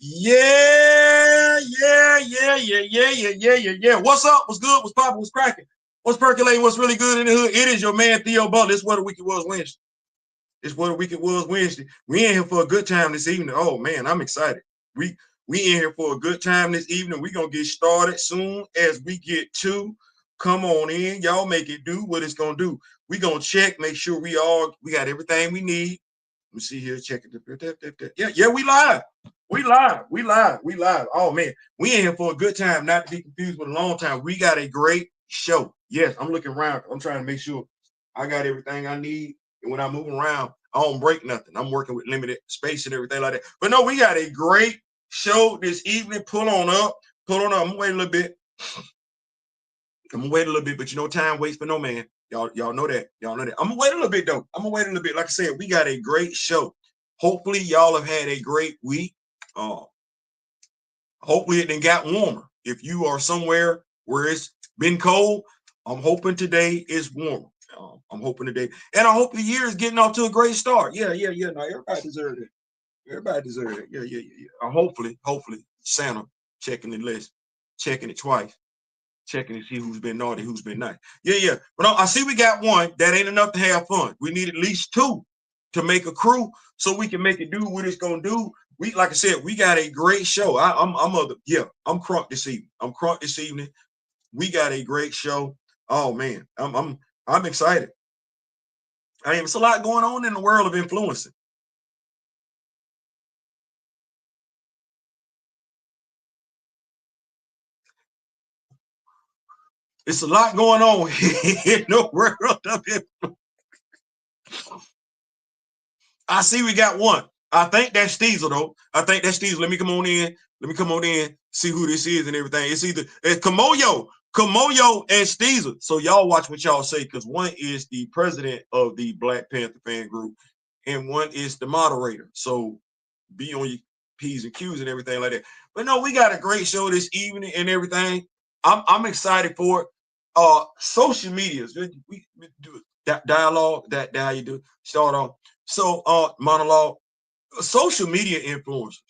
Yeah. What's up? What's good? What's popping? What's cracking? What's percolating? What's really good in the hood? It is your man Theo Butler. It's What a Week It Was Wednesday. It's What a Week It Was Wednesday. We in here for a good time this evening. Oh man, I'm excited. We in here for a good time this evening. We gonna get started soon as we get to. Come on in, y'all. Make it do what it's gonna do. We gonna check, make sure we got everything we need. Let me see here. Check it. Yeah. We live. We live. Oh man, we in here for a good time, not to be confused with a long time. We got a great show. Yes, I'm looking around. I'm trying to make sure I got everything I need. And when I move around, I don't break nothing. I'm working with limited space and everything like that. But no, we got a great show this evening. Pull on up. I'm gonna wait a little bit. But you know, time waits for no man. Y'all know that. I'm gonna wait a little bit though. Like I said, we got a great show. Hopefully, y'all have had a great week. Hopefully it then got warmer. If you are somewhere where it's been cold, I'm hoping today is warmer. I'm hoping today, and I hope the year is getting off to a great start. Yeah. No, everybody deserves it. Yeah. Hopefully, Santa checking the list, checking it twice, checking to see who's been naughty, who's been nice. Yeah. But I see we got one. That ain't enough to have fun. We need at least two to make a crew so we can make it do what it's gonna do. We, like I said, we got a great show. I'm crunk this evening. We got a great show. Oh man, I'm excited. I mean, it's a lot going on in the world of influencing. It's a lot going on in the world of influencing. I see we got one. I think that's Steezle though. Let me come on in. See who this is and everything. It's Kimoyo and Steezle. So y'all watch what y'all say, because one is the president of the Black Panther fan group and one is the moderator. So be on your P's and Q's and everything like that. But no, we got a great show this evening and everything. I'm excited for it. Social medias. We do that dialogue. That how you do start off. So monologue. Social media influencers.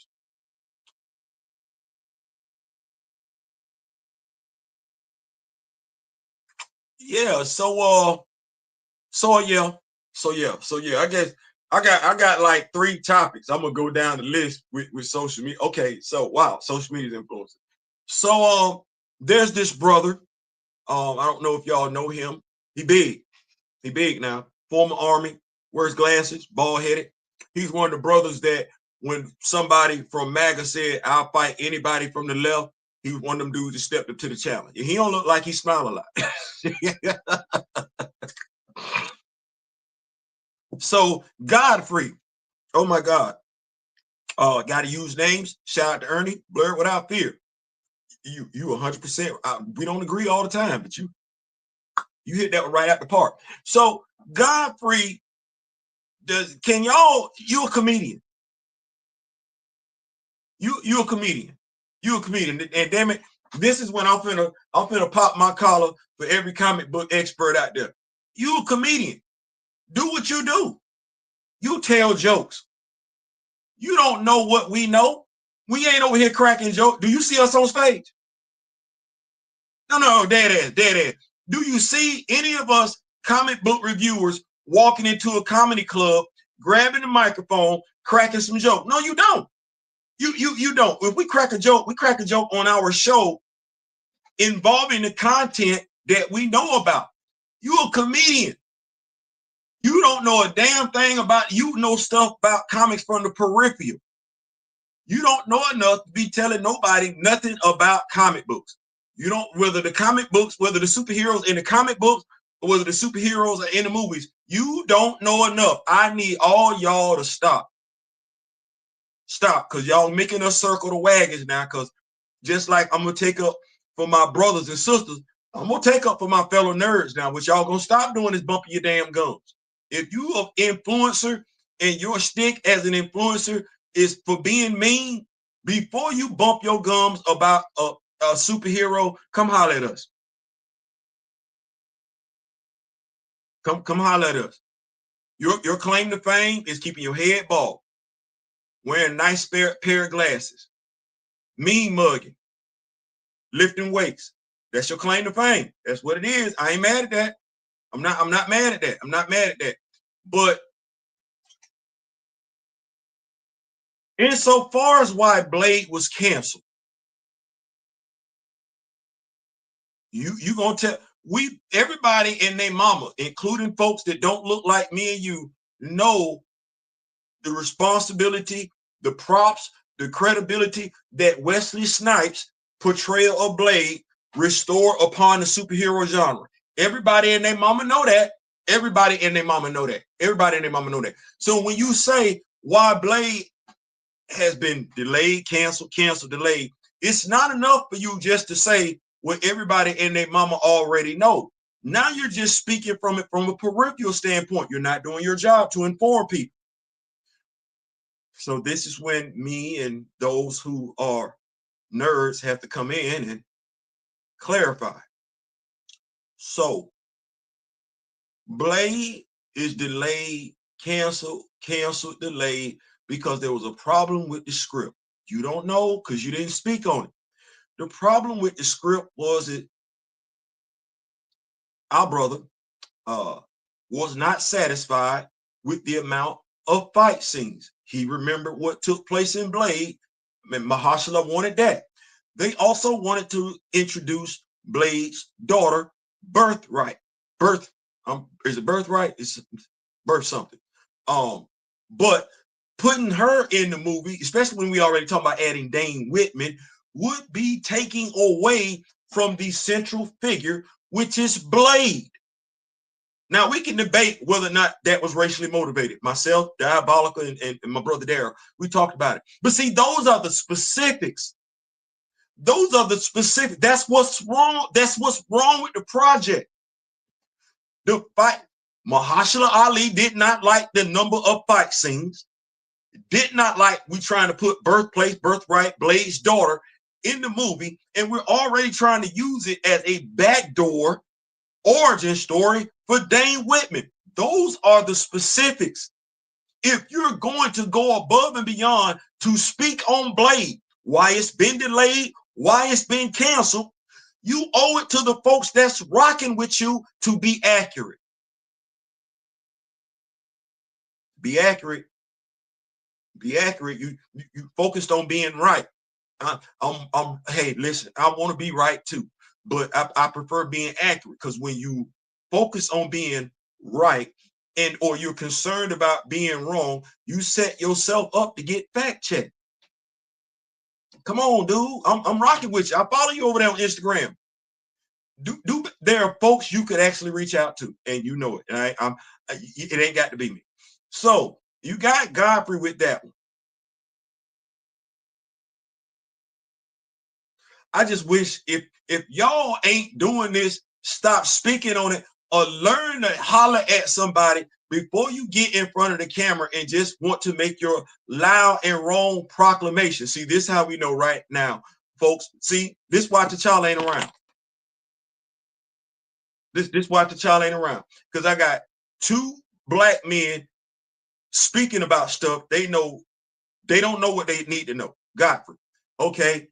Yeah. I guess I got like 3 topics. I'm gonna go down the list with social media. Okay, so wow, social media influencers. So there's this brother. I don't know if y'all know him. He big now. Former Army, wears glasses, bald headed. He's one of the brothers that when somebody from MAGA said, "I'll fight anybody from the left," he was one of them dudes that stepped up to the challenge. And he don't look like he smile a lot. So Godfrey, oh my God, got to use names. Shout out to Ernie, blur without fear. You 100%. We don't agree all the time, but you hit that one right at the park. So Godfrey, you're a comedian. You're a comedian. And damn it, this is when I'm finna pop my collar for every comic book expert out there. You a comedian. Do what you do. You tell jokes. You don't know what we know. We ain't over here cracking jokes. Do you see us on stage? No, dead ass. Do you see any of us comic book reviewers walking into a comedy club, grabbing the microphone, cracking some joke? No, you don't. You don't. If we crack a joke on our show involving the content that we know about. You a comedian. You don't know a damn thing about, you know stuff about comics from the peripheral. You don't know enough to be telling nobody nothing about comic books. You don't, whether the superheroes in the comic books or whether the superheroes are in the movies, you don't know enough. I need all y'all to stop. Because y'all making us circle the wagons now, because just like I'm going to take up for my brothers and sisters, I'm going to take up for my fellow nerds now. What y'all going to stop doing is bumping your damn gums. If you an influencer and your stick as an influencer is for being mean, before you bump your gums about a superhero, come holler at us. Come holler at us. Your claim to fame is keeping your head bald, wearing a nice pair of glasses, mean mugging, lifting weights. That's your claim to fame. That's what it is. I ain't mad at that. I'm not mad at that. I'm not mad at that. But insofar as why Blade was canceled, you gonna tell everybody and their mama, including folks that don't look like me and you, know the responsibility, the props, the credibility that Wesley Snipes' portrayal of Blade restore upon the superhero genre. Everybody and their mama know that. Everybody and their mama know that. Everybody and their mama know that. So when you say why Blade has been delayed, canceled, delayed, it's not enough for you just to say what everybody and their mama already know. Now you're just speaking from it from a peripheral standpoint. You're not doing your job to inform people. So this is when me and those who are nerds have to come in and clarify. So Blade is delayed, canceled, delayed because there was a problem with the script. You don't know because you didn't speak on it. The problem with the script was that our brother was not satisfied with the amount of fight scenes. He remembered what took place in Blade, and Mahershala wanted that. They also wanted to introduce Blade's daughter, Birthright. Is it Birthright? It's Birth something. But putting her in the movie, especially when we already talking about adding Dane Whitman, would be taking away from the central figure, which is Blade. Now, we can debate whether or not that was racially motivated. Myself, Diabolical, and my brother Dora, we talked about it. But see, those are the specifics. Those are the specifics. That's what's wrong. That's what's wrong with the project. The fight, Mahershala Ali did not like the number of fight scenes. Did not like we trying to put Birthplace, Birthright, Blade's daughter in the movie, and we're already trying to use it as a backdoor origin story for Dane Whitman. Those are the specifics. If you're going to go above and beyond to speak on Blade, why it's been delayed, why it's been canceled, you owe it to the folks that's rocking with you to be accurate. Be accurate. Be accurate. You focused on being right. Hey, listen, I want to be right too, but I prefer being accurate, because when you focus on being right or you're concerned about being wrong, you set yourself up to get fact checked. Come on, dude. I'm rocking with you. I follow you over there on Instagram. There are folks you could actually reach out to, and you know it. Right? It ain't got to be me. So you got Godfrey with that one. I just wish if y'all ain't doing this, stop speaking on it, or learn to holler at somebody before you get in front of the camera and just want to make your loud and wrong proclamation. See, this is how we know right now, folks. See, this why T'Challa ain't around. This why T'Challa ain't around. Because I got two black men speaking about stuff they know. They don't know what they need to know. Godfrey. Okay.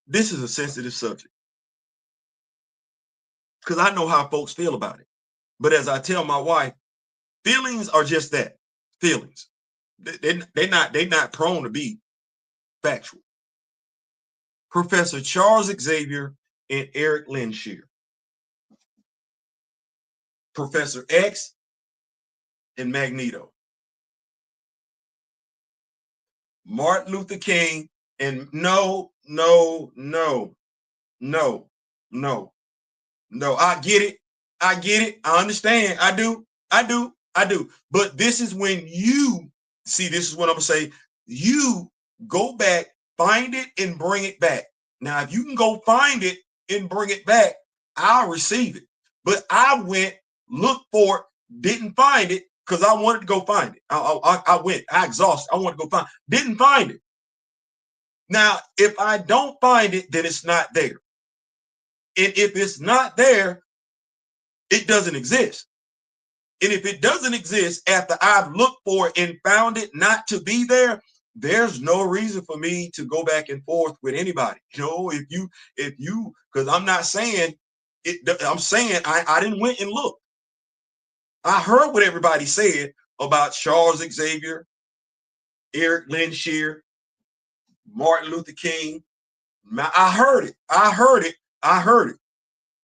This is a sensitive subject, because I know how folks feel about it. But as I tell my wife, feelings are just that, feelings. They're not prone to be factual. Professor Charles Xavier and Eric Lenshear. Professor X and Magneto. Martin Luther King and no. I get it. I understand. I do. But this is when you see, this is what I'm gonna say. You go back, find it, and bring it back. Now, if you can go find it and bring it back, I'll receive it. But I went, looked for it, didn't find it, because I wanted to go find it. I went, I exhausted. I wanted to go find it. Didn't find it. Now, if I don't find it, then it's not there. And if it's not there, it doesn't exist. And if it doesn't exist after I've looked for it and found it not to be there, there's no reason for me to go back and forth with anybody. You know, if you, because I'm not saying it, I'm saying I didn't went and look. I heard what everybody said about Charles Xavier, Eric Lynn Shear, Martin Luther King. I heard it. I heard it. I heard it.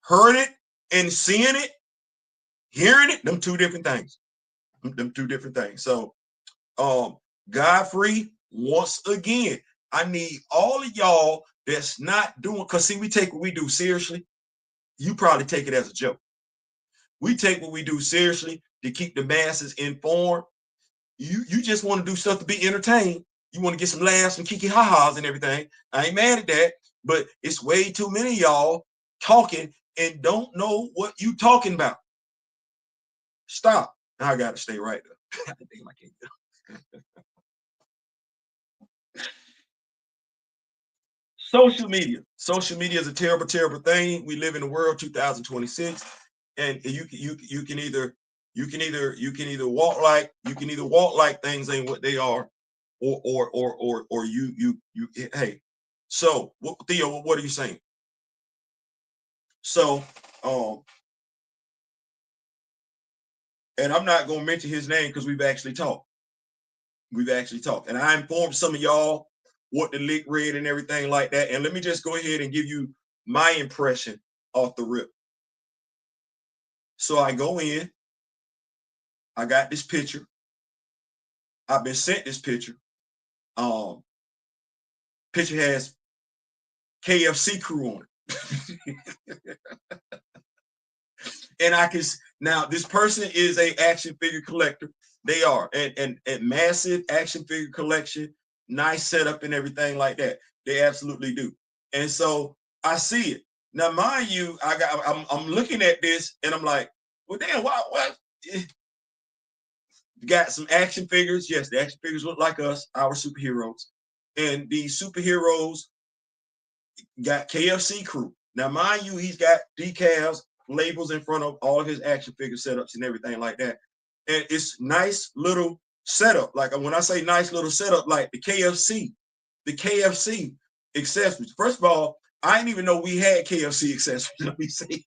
Heard it and seeing it, hearing it, them two different things. Them two different things. So Godfrey, once again, I need all of y'all that's not doing, because see, we take what we do seriously. You probably take it as a joke. We take what we do seriously to keep the masses informed. You just want to do stuff to be entertained. You want to get some laughs and kiki ha-has and everything. I ain't mad at that, but it's way too many of y'all talking and don't know what you talking about. Stop. Now I got to stay right there. Damn, I can't get Social media. Social media is a terrible, terrible thing. We live in the world 2026, and you can either walk like things ain't what they are, or you hey. So Theo, what are you saying? So and I'm not gonna mention his name because we've actually talked. And I informed some of y'all what the leak read and everything like that. And let me just go ahead and give you my impression off the rip. So I go in, I got this picture. I've been sent this picture. Picture has KFC crew on it. And I can, now this person is a action figure collector. They are, and massive action figure collection, nice setup and everything like that. They absolutely do. And so I see it. Now, mind you, I'm looking at this and I'm like, well, damn, what? Got some action figures. Yes, the action figures look like us, our superheroes. And these superheroes got KFC crew. Now, mind you, he's got decals, labels in front of all of his action figure setups and everything like that. And it's nice little setup. Like when I say nice little setup, like the KFC accessories. First of all, I didn't even know we had KFC accessories. Let me say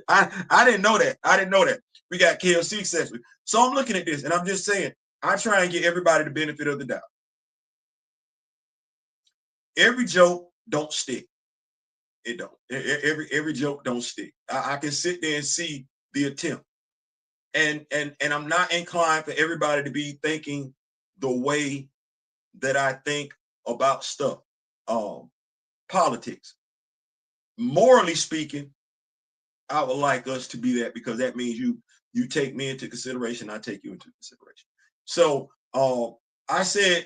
I didn't know that. I didn't know that. We got KFC accessories. So I'm looking at this and I'm just saying, I try and get everybody the benefit of the doubt. Every joke don't stick. It don't. Every joke don't stick. I can sit there and see the attempt. And I'm not inclined for everybody to be thinking the way that I think about stuff. Politics. Morally speaking, I would like us to be that, because that means you take me into consideration, I take you into consideration. So I said,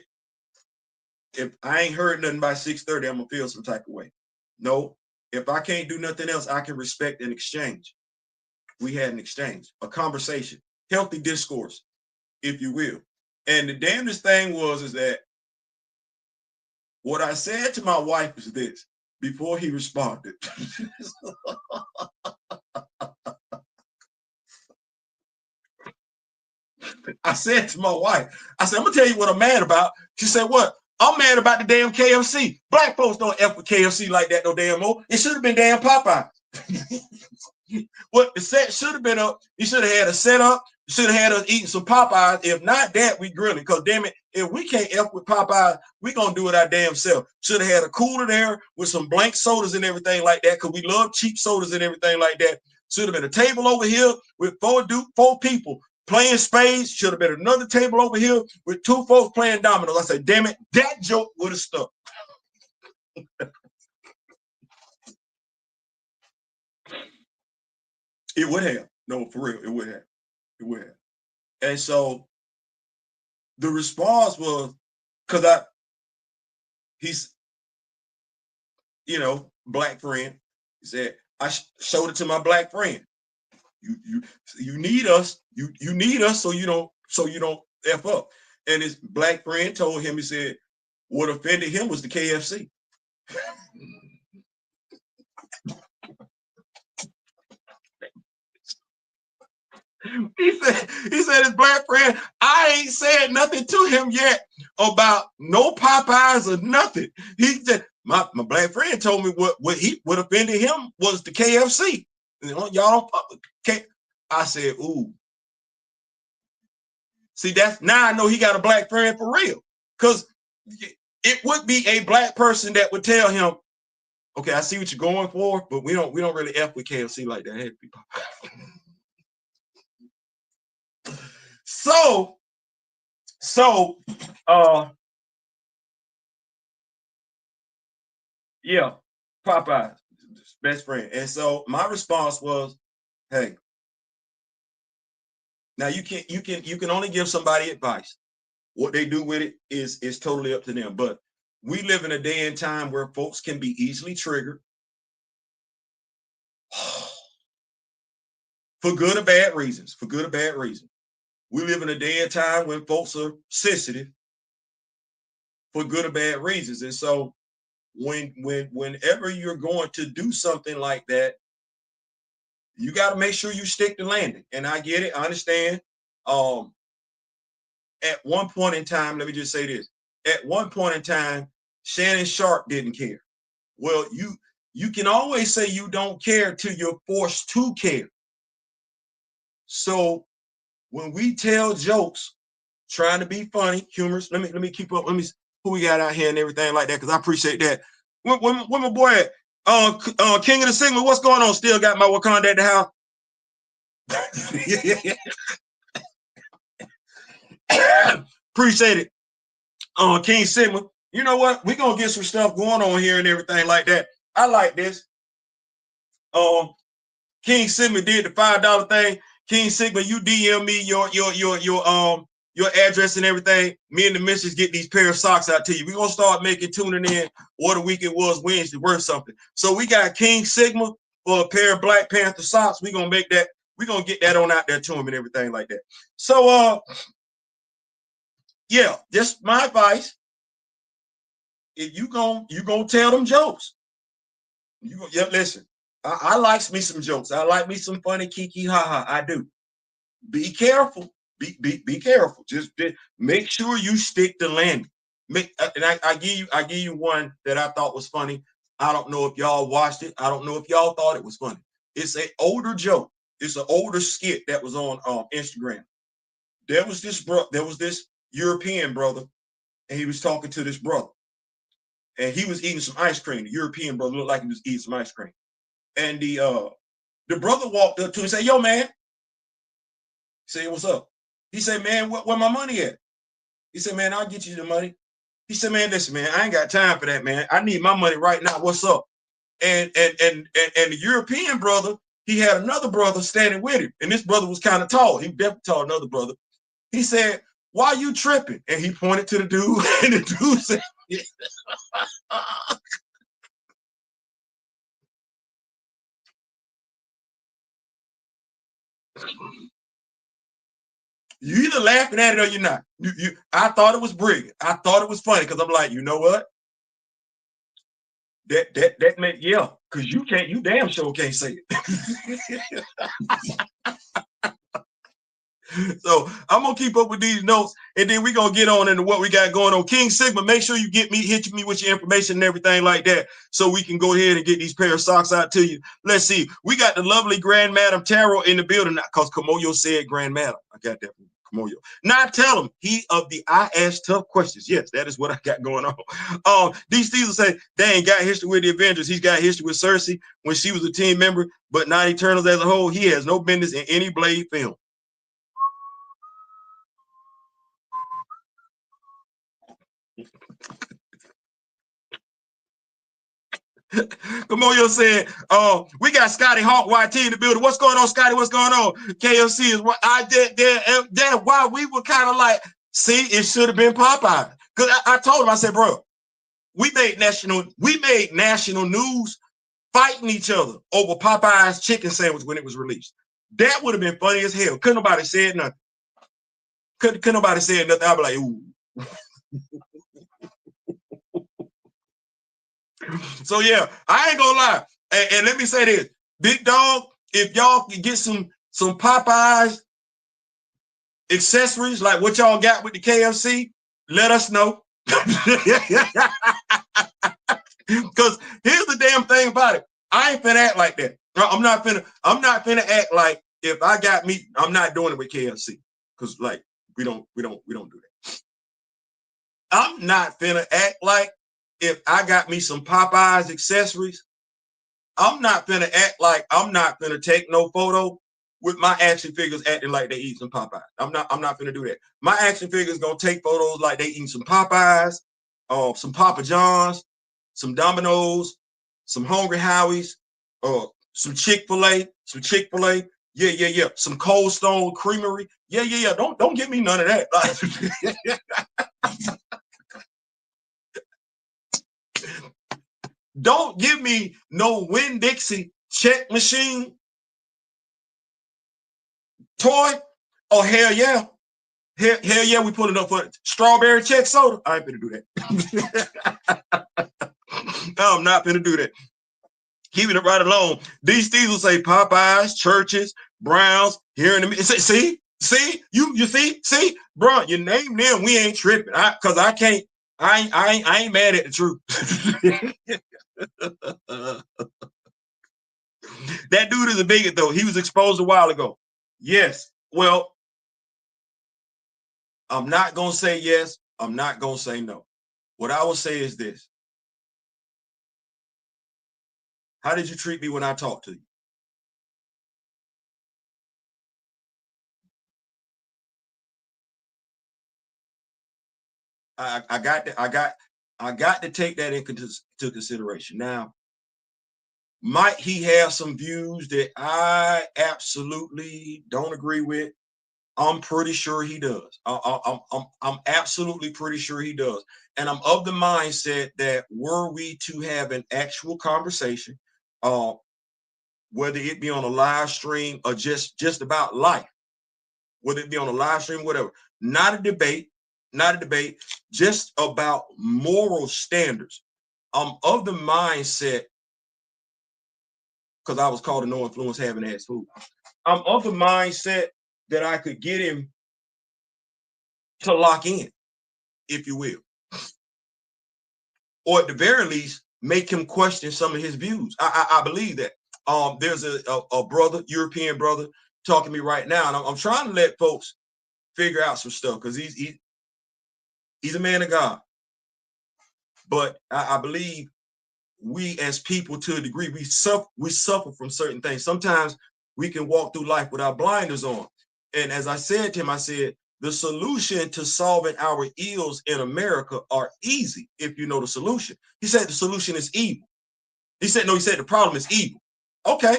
if I ain't heard nothing by 6:30, I'm gonna feel some type of way. No, if I can't do nothing else, I can respect an exchange. We had an exchange, a conversation, healthy discourse, if you will. And the damnedest thing is that what I said to my wife is this before he responded. I said to my wife, I said, I'm gonna tell you what I'm mad about. She said, what? I'm mad about the damn KFC. Black folks don't F with KFC like that no damn more. It should have been damn Popeye. What the set should have been up, he should have had a setup, should have had us eating some Popeyes. If not that, we grilling. Because damn it, if we can't F with Popeyes, we gonna do it our damn self. Should have had a cooler there with some blank sodas and everything like that, because we love cheap sodas and everything like that. Should have been a table over here with four people playing spades. Should have been another table over here with two folks playing dominoes. I said, damn it, that joke would have stuck. It would have. No, for real, it would have. It would have. And so the response was, because he's, black friend. He said, I showed it to my black friend. You need us. You need us so you don't F up. And his black friend told him, he said, what offended him was the KFC. He said his black friend, I ain't said nothing to him yet about no Popeyes or nothing. He said, my black friend told me what offended him was the KFC. You know, y'all don't. I said, ooh. See, that's now I know he got a black friend for real. Because it would be a black person that would tell him, okay, I see what you're going for, but we don't really F with KFC like that. So yeah, Popeye, best friend. And so my response was, hey, now you can only give somebody advice. What they do with it is totally up to them. But we live in a day and time where folks can be easily triggered for good or bad reasons. For good or bad reasons. We live in a day and time when folks are sensitive for good or bad reasons. And so whenever you're going to do something like that, you got to make sure you stick to landing. And I get it, I understand. At one point in time, let me just say this. At one point in time, Shannon Sharp didn't care. Well, you can always say you don't care till you're forced to care. So when we tell jokes, trying to be funny, humorous, let me keep up. Let me who we got out here and everything like that, because I appreciate that. Where my boy at? King of the Signal, what's going on? Still got my Wakanda at the house. Appreciate it. King Sigma. You know what? We're gonna get some stuff going on here and everything like that. I like this. King Sigma did the $5 thing. King Sigma, you DM me your address and everything. Me and the missus get these pair of socks out to you. We're gonna start making tuning in what a week it was Wednesday worth something. So we got King Sigma for a pair of Black Panther socks. We're gonna make that, we're gonna get that on out there to him and everything like that. So yeah, just my advice. If you gonna tell them jokes. Listen, I like me some jokes. I like me some funny kiki haha. I do. Be careful. Be careful. Just make sure you stick to landing. And I give you one that I thought was funny. I don't know if y'all watched it. I don't know if y'all thought it was funny. It's an older joke. It's an older skit that was on Instagram. There was this European brother, and he was talking to this brother, and he was eating some ice cream. The European brother looked like he was eating some ice cream, and the brother walked up to him and said, "Yo, man." He said, "What's up?" He said, "Man, where my money at?" He said, "Man, I'll get you the money." He said, "Man, listen, man, I ain't got time for that, man. I need my money right now. What's up?" And the European brother, he had another brother standing with him, and this brother was kind of tall. He definitely tall another brother. He said, "Why you tripping?" And he pointed to the dude, and the dude said, "You either laughing at it or you're not." I thought it was brilliant. I thought it was funny because I'm like, you know what? That meant yeah, because you damn sure can't say it. So I'm gonna keep up with these notes, and then we're gonna get on into what we got going on. King Sigma, make sure you hit me with your information and everything like that, so we can go ahead and get these pair of socks out to you. Let's see, we got the lovely Grand Madam Tarot in the building, because Kimoyo said Grand Madam. I got that from Kimoyo. Now tell him he of the I ask tough questions. Yes, that is what I got going on. These Steezle say they ain't got history with the Avengers. He's got history with Cersei when she was a team member, but not Eternals as a whole. He has no business in any Blade film. Kimoyo said, we got Scotty Hawk YT in the building. What's going on, Scotty? What's going on? KFC is what I did there. That's why we were kind of like, see, it should have been Popeye. Because I told him, I said, bro, we made national news fighting each other over Popeye's chicken sandwich when it was released. That would have been funny as hell. Couldn't nobody say nothing. Couldn't nobody say nothing. I'd be like, ooh. So yeah, I ain't gonna lie. And let me say this, big dog, if y'all can get some Popeyes accessories like what y'all got with the KFC, let us know. Because here's the damn thing about it. I ain't finna act like that. I'm not finna act like if I got meat, I'm not doing it with KFC. Because like we don't do that. I'm not finna act like if I got me some Popeyes accessories, I'm not finna act like I'm not finna take no photo with my action figures acting like they eat some Popeyes. I'm not finna do that. My action figures gonna take photos like they eating some Popeyes, some Papa John's, some Domino's, some Hungry Howie's, some Chick-fil-A, Yeah. Some Cold Stone Creamery. Yeah. Don't give me none of that. Don't give me no Winn-Dixie check machine toy. Oh, hell yeah. Hell yeah, we pulling up for strawberry check soda. I ain't gonna do that. No, I'm not gonna do that. Keeping it right along. These Steezle say Popeyes, Churches, Browns, here in the see, you see, bro, you name them, we ain't tripping. Cause I can't, I ain't mad at the truth. That dude is a bigot though. He was exposed a while ago. Yes. Well, I'm not gonna say yes. I'm not gonna say no. What I will say is this. How did you treat me when I talked to you? I got to take that into consideration. Now, might he have some views that I absolutely don't agree with? I'm pretty sure he does. I'm absolutely pretty sure he does. And I'm of the mindset that were we to have an actual conversation, whether it be on a live stream or just about life, whether it be on a live stream, whatever, not a debate, just about moral standards. I'm of the mindset, because I was called a no influence having ass food. I'm of the mindset that I could get him to lock in, if you will. Or at the very least, make him question some of his views. I believe that. There's a brother, European brother, talking to me right now, and I'm trying to let folks figure out some stuff because he's a man of God. But I believe we as people, to a degree, we suffer from certain things. Sometimes we can walk through life with our blinders on. And as I said to him, I said, the solution to solving our ills in America are easy if you know the solution. He said the solution is evil. He said the problem is evil. Okay,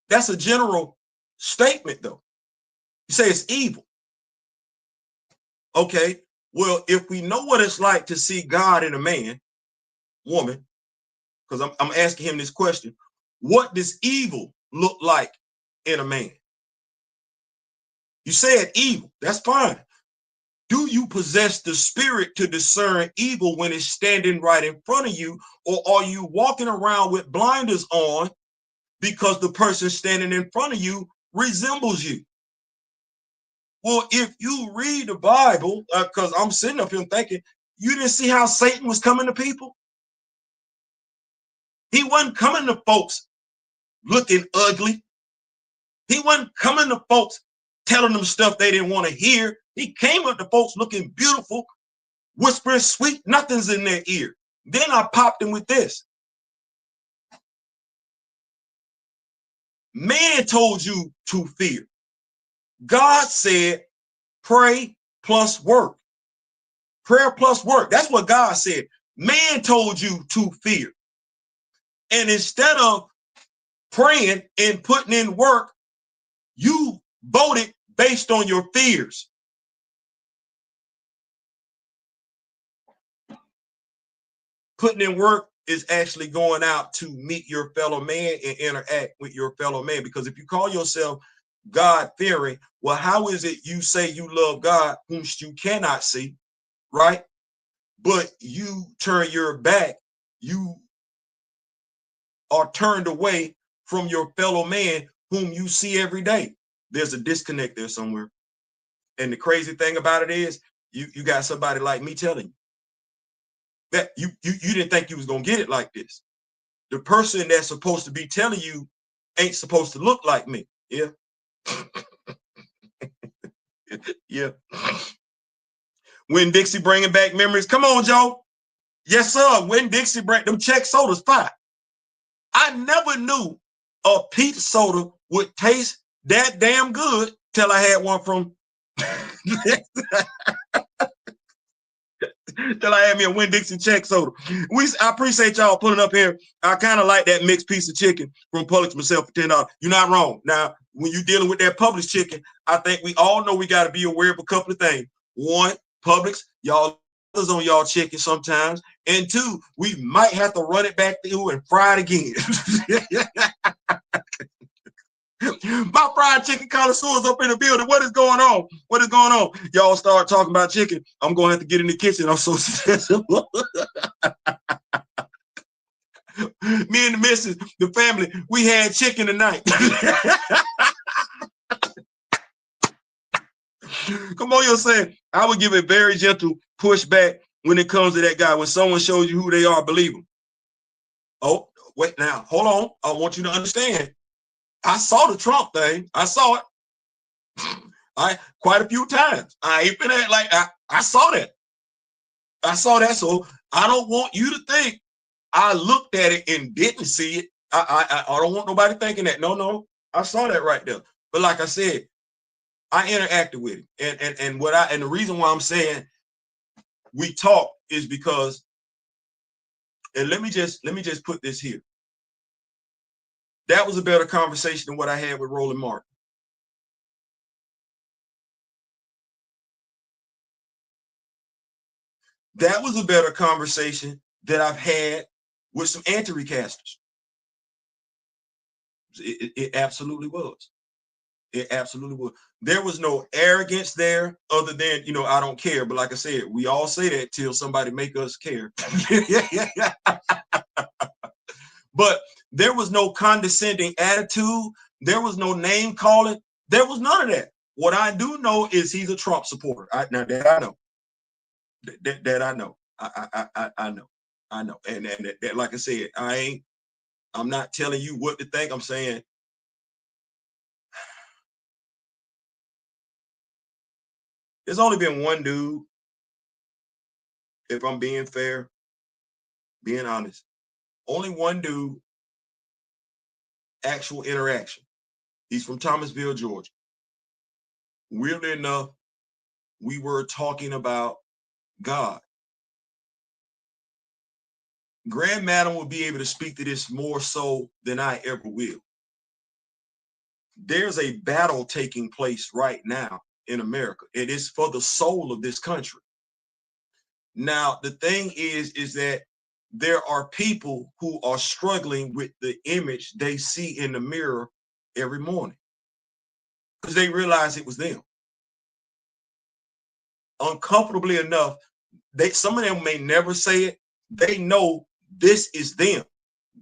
that's a general statement though. You say it's evil. Okay, well, if we know what it's like to see God in a man, woman, because I'm asking him this question, what does evil look like in a man? You said evil, that's fine. Do you possess the spirit to discern evil when it's standing right in front of you, or are you walking around with blinders on because the person standing in front of you resembles you? Well, if you read the Bible, because I'm sitting up here thinking, you didn't see how Satan was coming to people? He wasn't coming to folks looking ugly. He wasn't coming to folks telling them stuff they didn't want to hear. He came up to folks looking beautiful, whispering sweet nothings in their ear. Then I popped him with this. Man told you to fear. God said, pray plus work. Prayer plus work. That's what God said. Man told you to fear. And instead of praying and putting in work, you voted based on your fears. Putting in work is actually going out to meet your fellow man and interact with your fellow man. Because if you call yourself God-fearing, well, how is it you say you love God whom you cannot see, right? But you turn your back, you are turned away from your fellow man whom you see every day. There's a disconnect there somewhere. And the crazy thing about it is, you got somebody like me telling you that you didn't think you was gonna get it like this. The person that's supposed to be telling you ain't supposed to look like me. Yeah. Yeah. When Dixie bringing back memories. Come on, Joe. Yes, sir. When Dixie bring them Czech sodas fire. I never knew a peach soda would taste that damn good till I had one from till I had me a Winn-Dixie Czech soda. I appreciate y'all pulling up here. I kind of like that mixed piece of chicken from Publix myself for $10. You're not wrong. Now, when you're dealing with that Publix chicken, I think we all know we got to be aware of a couple of things. One, Publix, y'all is on y'all chicken sometimes. And two, we might have to run it back through and fry it again. My fried chicken connoisseurs up in the building. What is going on? What is going on? Y'all start talking about chicken. I'm going to have to get in the kitchen. I'm so sensible. Me and the missus, the family, we had chicken tonight. Kimoyo said, I would give a very gentle pushback when it comes to that guy. When someone shows you who they are, believe them. Oh, wait, now, hold on. I want you to understand. I saw the Trump thing. I saw it. Quite a few times. I ain't been at like I saw that. I saw that. So I don't want you to think I looked at it and didn't see it. I don't want nobody thinking that. No, I saw that right there. But like I said, I interacted with it. And the reason why I'm saying we talk is because, and let me just put this here. That was a better conversation than what I had with Roland Martin. That was a better conversation that I've had with some anti-recasters. It absolutely was. It absolutely was. There was no arrogance there other than, I don't care. But like I said, we all say that till somebody make us care. But there was no condescending attitude. There was no name calling. There was none of that. What I do know is he's a Trump supporter. Now that I know. That I know. I know. And that, like I said, I'm not telling you what to think. I'm saying there's only been one dude, if I'm being fair, being honest, only one dude, actual interaction. He's from Thomasville, Georgia. Weirdly enough, we were talking about God. Grand Madam will be able to speak to this more so than I ever will. There's a battle taking place right now in America. It is for the soul of this country. Now, the thing is that there are people who are struggling with the image they see in the mirror every morning because they realize it was them. Uncomfortably enough, some of them may never say it. They know this is them.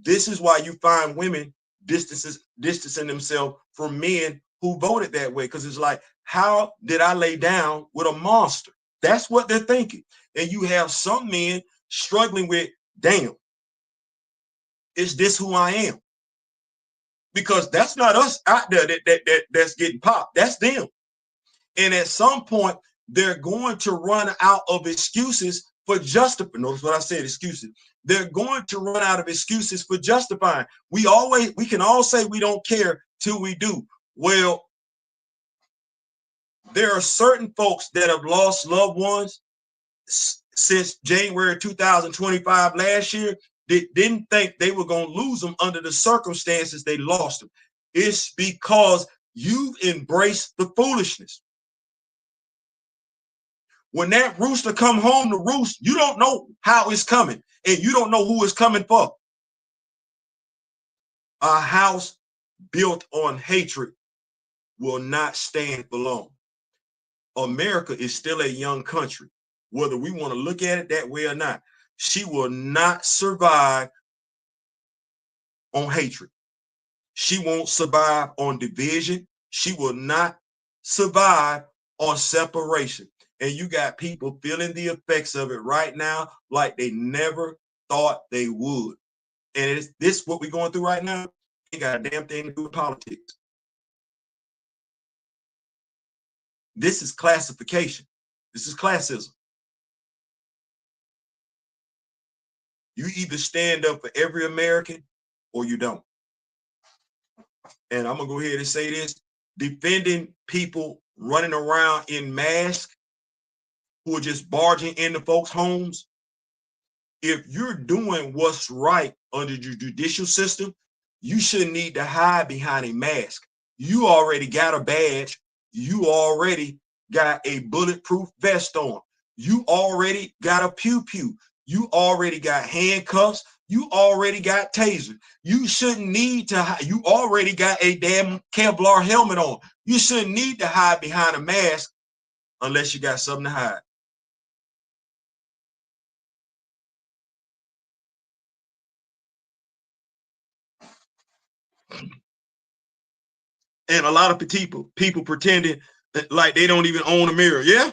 This is why you find women distancing themselves from men who voted that way, because it's like, how did I lay down with a monster? That's what they're thinking. And you have some men struggling with, damn, is this who I am? Because that's not us out there that's getting popped. That's them. And at some point, they're going to run out of excuses for justifying. Notice what I said, excuses. They're going to run out of excuses for justifying. We can all say we don't care till we do. Well, there are certain folks that have lost loved ones since January 2025 last year that didn't think they were going to lose them under the circumstances they lost them. It's because you've embraced the foolishness. When that rooster come home to roost, you don't know how it's coming, and you don't know who it's coming for. A house built on hatred will not stand for long. America is still a young country, whether we want to look at it that way or not. She will not survive on hatred. She won't survive on division. She will not survive on separation. And you got people feeling the effects of it right now like they never thought they would. And it's this what we're going through right now. Ain't got a damn thing to do with politics. This is classification. This is classism. You either stand up for every American or you don't. And I'm going to go ahead and say this. Defending people running around in masks who are just barging into folks' homes. If you're doing what's right under the judicial system, you shouldn't need to hide behind a mask. You already got a badge. You already got a bulletproof vest on. You already got a pew-pew. You already got handcuffs. You already got taser. You shouldn't need to hide. You already got a damn Kevlar helmet on. You shouldn't need to hide behind a mask unless you got something to hide. And a lot of people pretending that like they don't even own a mirror. Yeah.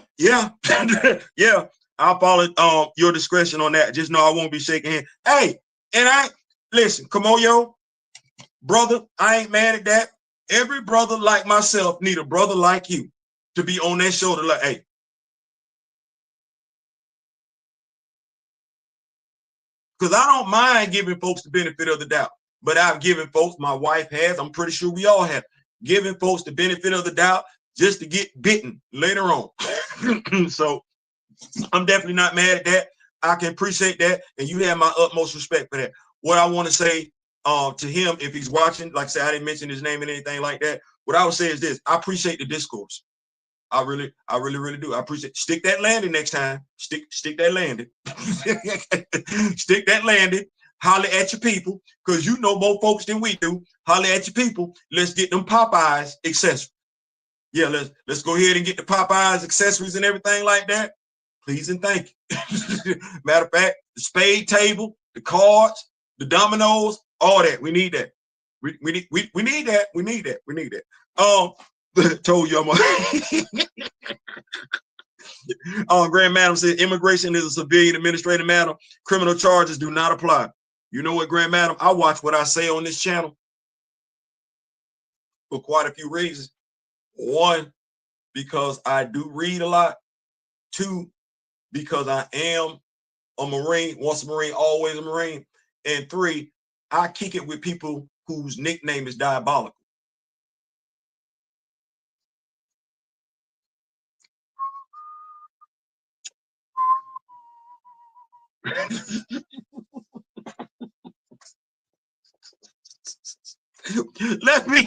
Yeah. I'll follow your discretion on that. Just know I won't be shaking hands. Hey, and I listen, Kimoyo, brother, I ain't mad at that. Every brother like myself need a brother like you to be on their shoulder like, hey. Because I don't mind giving folks the benefit of the doubt. But I've given folks, my wife has, I'm pretty sure we all have, giving folks the benefit of the doubt just to get bitten later on. So I'm definitely not mad at that. I can appreciate that. And you have my utmost respect for that. What I want to say to him, if he's watching, like I said, I didn't mention his name and anything like that. What I would say is this: I appreciate the discourse. I really do. I appreciate. Stick that landing next time. Stick that landing. Stick that landing. Holler at your people, because you know more folks than we do. Holler at your people. Let's get them Popeyes accessories. Yeah, let's go ahead and get the Popeyes accessories and everything like that. Please and thank you. Matter of fact, the spade table, the cards, the dominoes, all that. We need that. We need that. We need that. Told you I'm Grand Madam said immigration is a civilian administrative matter. Criminal charges do not apply. You know what, Grand Madam? I watch what I say on this channel for quite a few reasons. One, because I do read a lot. Two, because I am a Marine, once a Marine, always a Marine. And three, I kick it with people whose nickname is Diabolical. Let me.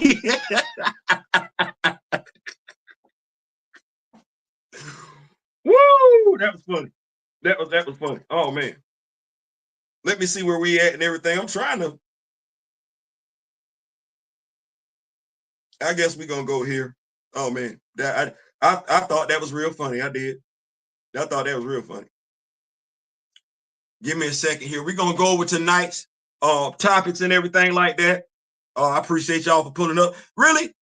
Woo! That was funny. That was funny. Oh man. Let me see where we at and everything. I'm trying to. I guess we're gonna go here. Oh man, that I thought that was real funny. I did. I thought that was real funny. Give me a second here. We're gonna go over tonight's topics and everything like that. I appreciate y'all for pulling up. Really,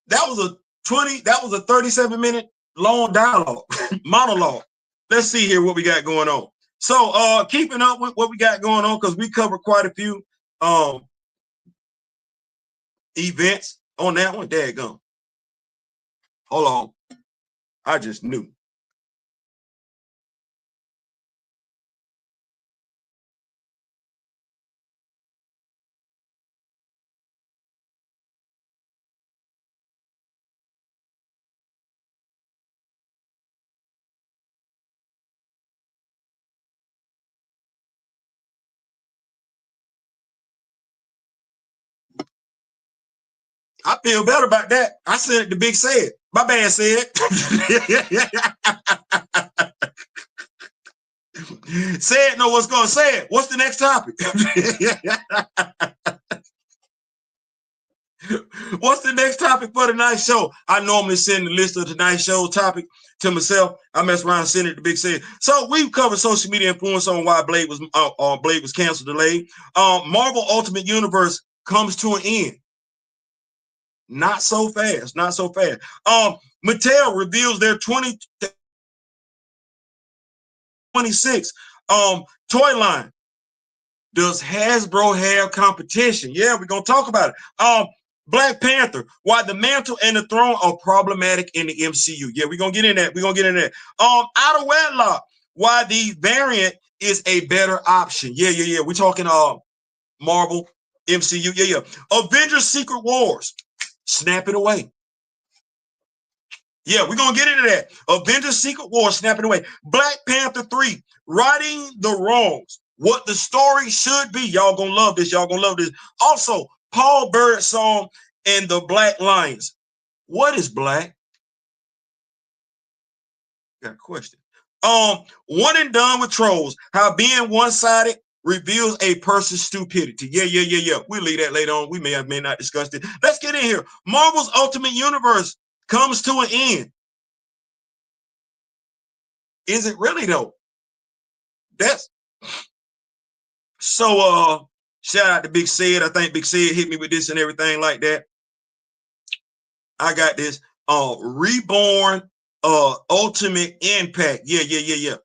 that was a 37-minute long dialogue, monologue. Let's see here what we got going on. So keeping up with what we got going on, because we covered quite a few events on that one. Daggone. Hold on. I just knew. I feel better about that. I said it to Big Said. My bad, Said. Said know what's going to say it. What's the next topic? What's the next topic for tonight's show? I normally send the list of tonight's show topic to myself. I mess around and send it to Big Said. So we've covered social media influence on why Blade was canceled, delayed. Marvel Ultimate Universe comes to an end. Not so fast. Mattel reveals their 2026 toy line. Does Hasbro have competition? Yeah, we're gonna talk about it. Black Panther, why the mantle and the throne are problematic in the MCU. Yeah, we're gonna get in that. We're gonna get in that. Out of Wedlock, why the variant is a better option. Yeah. We're talking Marvel, MCU. Yeah. Avengers Secret Wars. Snap it away. Yeah, we're gonna get into that. Avengers Secret Wars, snap it away. Black Panther 3, righting the wrongs. What the story should be. Y'all gonna love this. Y'all gonna love this. Also, Paul Birdsong and the Black Lions. What is black? Got a question. One and done with trolls. How being one-sided reveals a person's stupidity. Yeah. We'll leave that later on. We may not discuss it. Let's get in here. Marvel's Ultimate Universe comes to an end. Is it really though? That's so shout out to Big Sid. I think Big Sid hit me with this and everything like that. I got this Reborn Ultimate Impact. Yeah.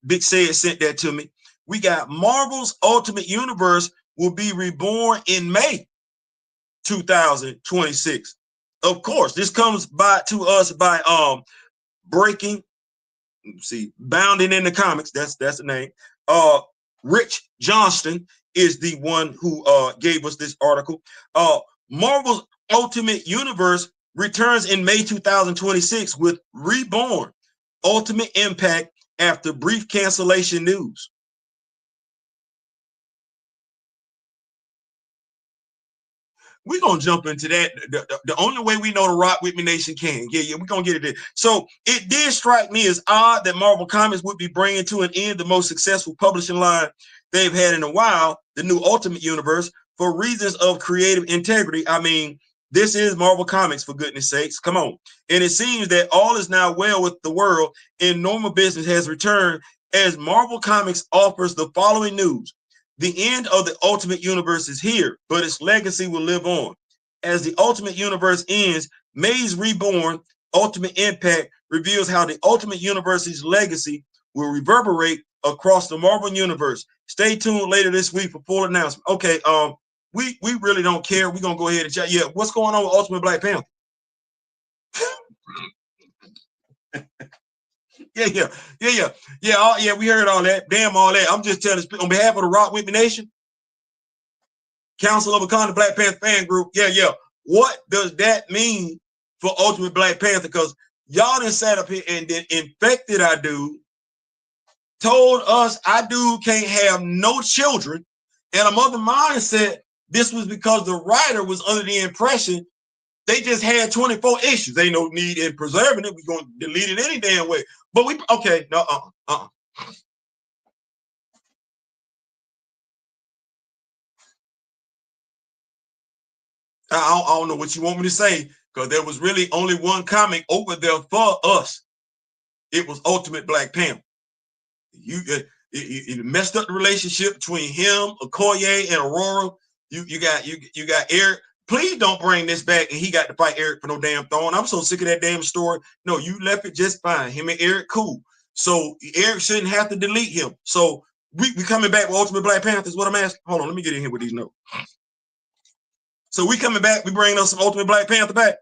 Big Sid sent that to me. We got Marvel's Ultimate Universe will be reborn in May 2026. Of course, this comes to us by breaking. See, Bounding in the Comics. That's the name. Rich Johnston is the one who gave us this article. Marvel's Ultimate Universe returns in May 2026 with Reborn Ultimate Impact after brief cancellation news. We're going to jump into that. The only way we know to rock with me nation can. Yeah, we're going to get it there. So it did strike me as odd that Marvel Comics would be bringing to an end the most successful publishing line they've had in a while, the new Ultimate Universe, for reasons of creative integrity. I mean, this is Marvel Comics, for goodness sakes. Come on. And it seems that all is now well with the world and normal business has returned as Marvel Comics offers the following news. The end of the Ultimate Universe is here, but its legacy will live on. As the Ultimate Universe ends, May's Reborn Ultimate Impact reveals how the Ultimate Universe's legacy will reverberate across the Marvel Universe. Stay tuned later this week for full announcement. Okay, we really don't care. We're gonna go ahead and chat. Yeah, what's going on with Ultimate Black Panther? Yeah. We heard all that. Damn all that. I'm just telling on behalf of the Rock With Me Nation, Council of Wakanda Black Panther fan group. Yeah. What does that mean for Ultimate Black Panther? Because y'all done sat up here and then infected our dude, told us our dude can't have no children, and a mother mine said this was because the writer was under the impression they just had 24 issues. Ain't no need in preserving it. We're going to delete it any damn way. But I don't know what you want me to say, because there was really only one comic over there for us. It was Ultimate Black Panther. You messed up the relationship between him, Okoye, and Aurora. You got Eric. Please don't bring this back and he got to fight Eric for no damn throne. I'm so sick of that damn story. No, you left it just fine. Him and Eric cool. So Eric shouldn't have to delete him. So we coming back with Ultimate Black Panther is what I'm asking. Hold on, let me get in here with these notes. So we coming back, we bringing us some Ultimate Black Panther back.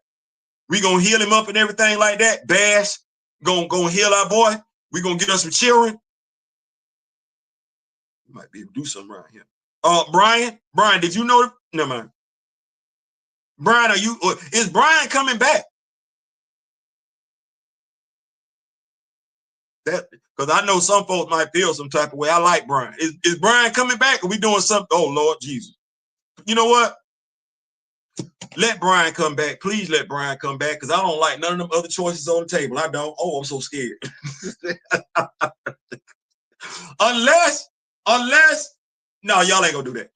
We gonna heal him up and everything like that. Bash, gonna heal our boy. We gonna get us some children. We might be able to do something around here. Brian, did you know? Never mind. Brian, is Brian coming back? That because I know some folks might feel some type of way. I like Brian. Is Brian coming back? Are we doing something? Oh Lord Jesus. You know what? Let Brian come back. Please let Brian come back, because I don't like none of them other choices on the table. I don't. Oh, I'm so scared. unless, no, y'all ain't gonna do that.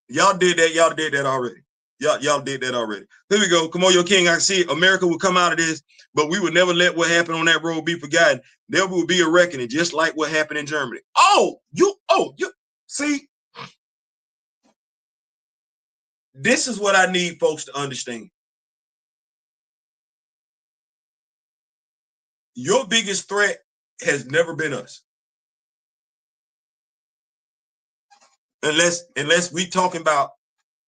Y'all did that. Y'all did that already. Y'all did that already. Here we go. Kimoyo King, I can see it. America will come out of this, but we would never let what happened on that road be forgotten. There will be a reckoning, just like what happened in Germany. You see. This is what I need folks to understand. your biggest threat has never been us. Unless we talking about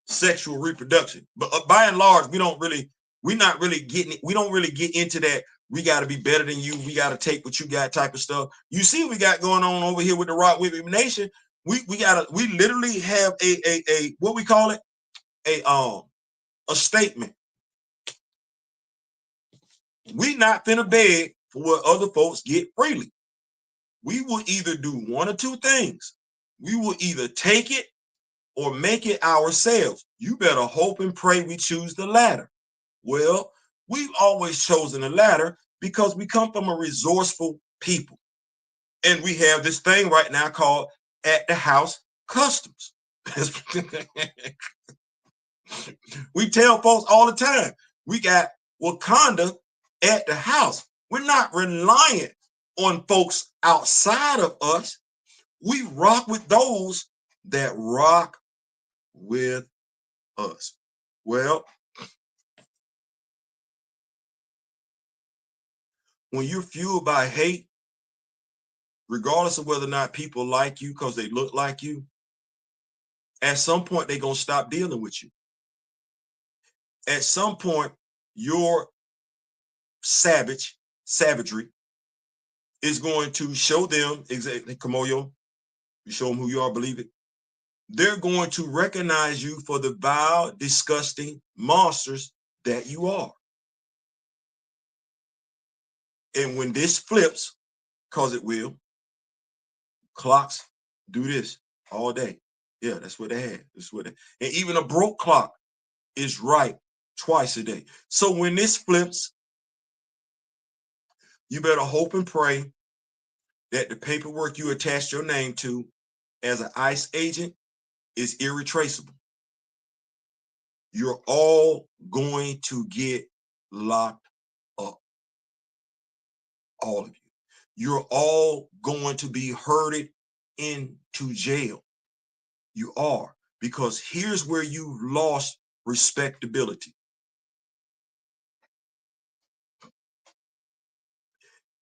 sexual reproduction. But by and large, we don't really get into that. We got to be better than you. We got to take what you got type of stuff. You see what we got going on over here with the Rock With Me Nation. We literally have a what we call it, a statement. We not finna beg for what other folks get freely. We will either do one or two things. We will either take it or make it ourselves. You better hope and pray we choose the latter. Well, we've always chosen the latter because we come from a resourceful people. And we have this thing right now called at the house customs. We tell folks all the time, we got Wakanda at the house. We're not reliant on folks outside of us. We rock with those that rock with us. Well, when you're fueled by hate, regardless of whether or not people like you because they look like you, at some point they're going to stop dealing with you. At some point, your savagery is going to show them exactly, Kimoyo, you show them who you are, believe it. They're going to recognize you for the vile, disgusting monsters that you are. And when this flips, because it will, clocks do this all day. Yeah, that's what they had. That's what and even a broke clock is right twice a day. So when this flips, you better hope and pray that the paperwork you attach your name to as an ICE agent is irretraceable. You're all going to get locked up. All of you. You're all going to be herded into jail. You are, because here's where you've lost respectability.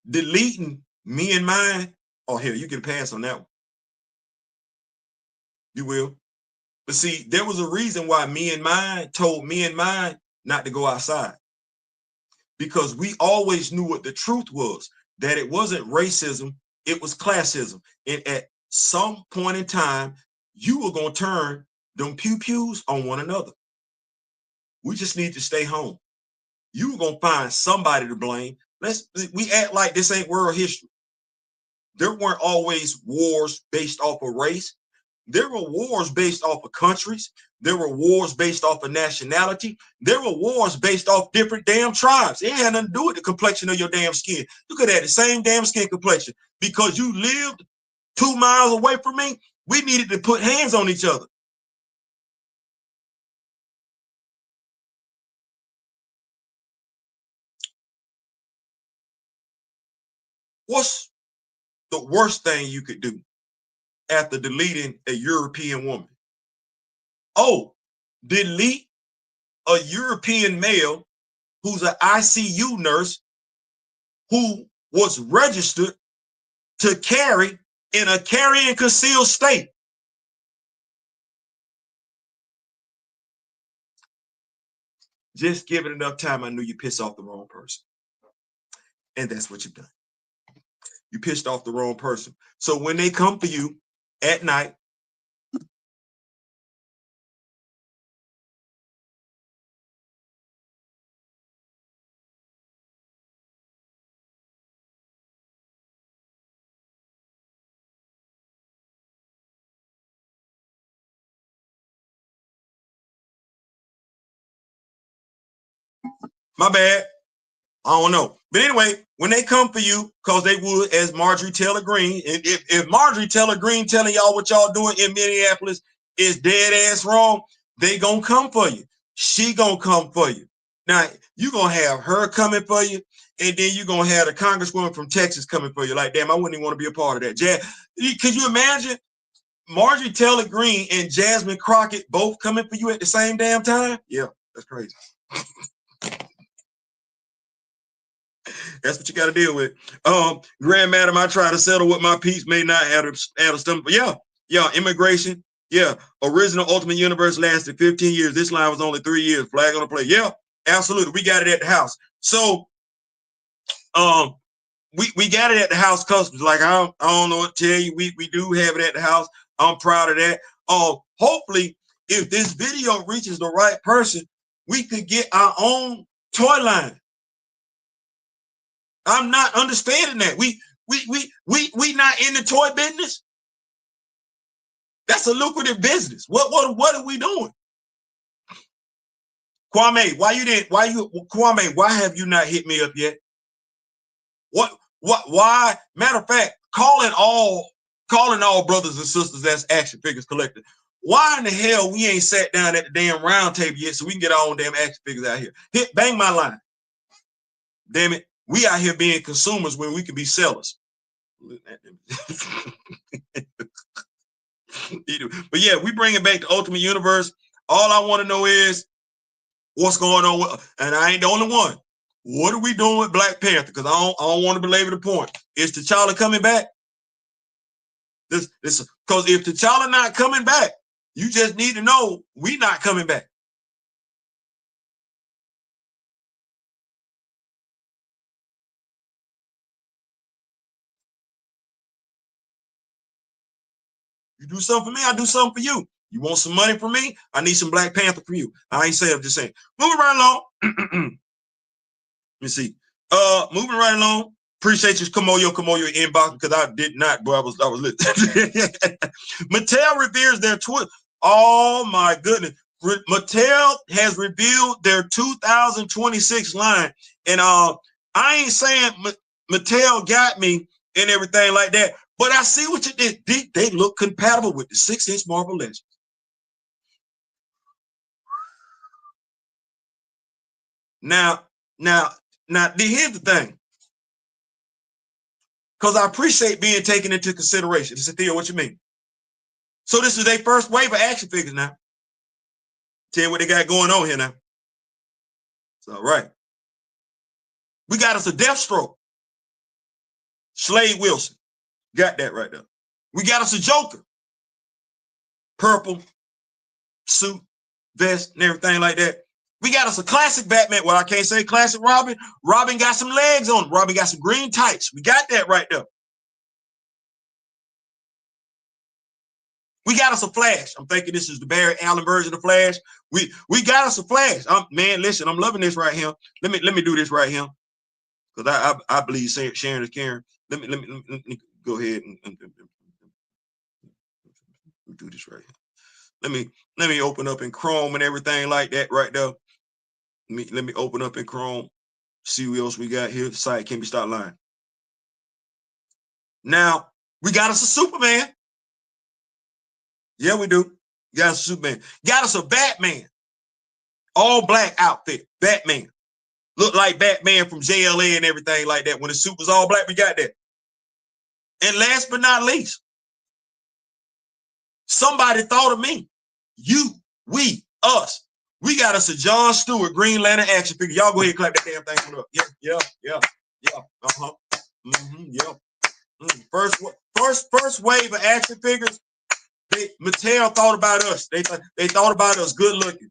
Deleting me and mine, oh, here, you can pass on that one. You will. But see, there was a reason why me and mine told me and mine not to go outside. Because we always knew what the truth was, that it wasn't racism, it was classism. And at some point in time, you were going to turn them pew-pews on one another. We just need to stay home. You were going to find somebody to blame. We act like this ain't world history. There weren't always wars based off of race. There were wars based off of countries. There were wars based off of nationality. There were wars based off different damn tribes. It had nothing to do with the complexion of your damn skin. You could have the same damn skin complexion. Because you lived 2 miles away from me, we needed to put hands on each other. What's the worst thing you could do after deleting a European woman? Oh, delete a European male who's an ICU nurse who was registered to carry in a carry and conceal state. Just give it enough time, I knew you pissed off the wrong person. And that's what you've done. You pissed off the wrong person. So when they come for you at night, my bad, I don't know. But anyway, when they come for you, because they would, as Marjorie Taylor Greene, if Marjorie Taylor Greene telling y'all what y'all doing in Minneapolis is dead ass wrong, they gonna come for you. She gonna come for you. Now, you gonna have her coming for you, and then you gonna have the congresswoman from Texas coming for you. Like, damn, I wouldn't even want to be a part of that. Could you imagine Marjorie Taylor Greene and Jasmine Crockett both coming for you at the same damn time? Yeah, that's crazy. That's what you got to deal with. Grand Madam, I try to settle with my peace, may not add a stomach. But yeah, immigration. Yeah, original Ultimate Universe lasted 15 years. This line was only 3 years. Flag on the play. Yeah, absolutely. We got it at the house. So, we got it at the house customs. Like I don't know what to tell you. We do have it at the house. I'm proud of that. Hopefully, if this video reaches the right person, we could get our own toy line. I'm not understanding that. We not in the toy business. That's a lucrative business. What are we doing? Kwame, Kwame, why have you not hit me up yet? Why? Matter of fact, calling all brothers and sisters that's action figures collected. Why in the hell we ain't sat down at the damn round table yet so we can get our own damn action figures out here? Bang my line. Damn it. We out here being consumers when we can be sellers. But yeah, we bring it back to Ultimate Universe. All I want to know is what's going on with, and I ain't the only one. What are we doing with Black Panther? Because I don't want to belabor the point. Is T'Challa coming back? This because if T'Challa not coming back, you just need to know we not coming back. You do something for me, I do something for you. You want some money from me? I need some Black Panther for you. I ain't saying, I'm just saying. Moving right along. Let me see. Moving right along. Appreciate you, Kimoyo inbox, because I did not, but I was lit. Mattel reveals their oh my goodness. Mattel has revealed their 2026 line. And I ain't saying Mattel got me and everything like that, but I see what you did. They look compatible with the 6-inch Marvel Legends. Now, here's the thing. Because I appreciate being taken into consideration. Theo, what you mean? So this is their first wave of action figures now. Tell you what they got going on here now. It's all right. We got us a Deathstroke. Slade Wilson. Got that right there. We got us a Joker. Purple suit, vest, and everything like that. We got us a classic Batman. Well, I can't say classic Robin. Robin got some legs on him. Robin got some green tights. We got that right there. We got us a Flash. I'm thinking this is the Barry Allen version of Flash. We got us a Flash. Man, listen, I'm loving this right here. Let me do this right here, because I believe sharing is caring. Let me go ahead and do this right here. Let me open up in Chrome and everything like that right there. Let me open up in Chrome. See what else we got here. The site can be start lying. Now we got us a Superman. Yeah, we do. Got us a Superman. Got us a Batman. All black outfit. Batman. Look like Batman from JLA and everything like that. When the suit was all black, we got that. And last but not least, somebody thought of me. You, we, us. We got us a John Stewart Green Lantern action figure. Y'all go ahead and clap that damn thing up. Yeah. Uh-huh. First wave of action figures. Mattel thought about us. They thought about us. Good looking.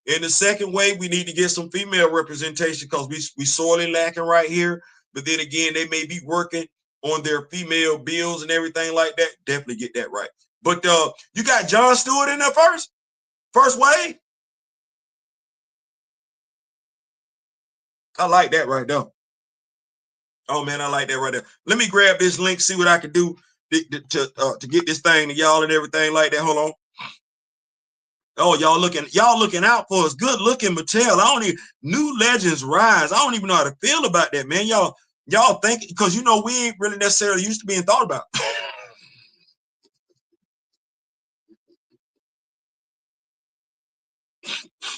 In the second wave, we need to get some female representation because we sorely lacking right here. But then again, they may be working on their female bills and everything like that. Definitely get that right. But you got John Stewart in there first wave. I like that right there. Oh man, I like that right there. Let me grab this link, see what I can do to get this thing to y'all and everything like that. Hold on. Oh, y'all looking out for us. Good looking Mattel. I don't even New Legends Rise. I don't even know how to feel about that, man. Y'all think, because we ain't really necessarily used to being thought about.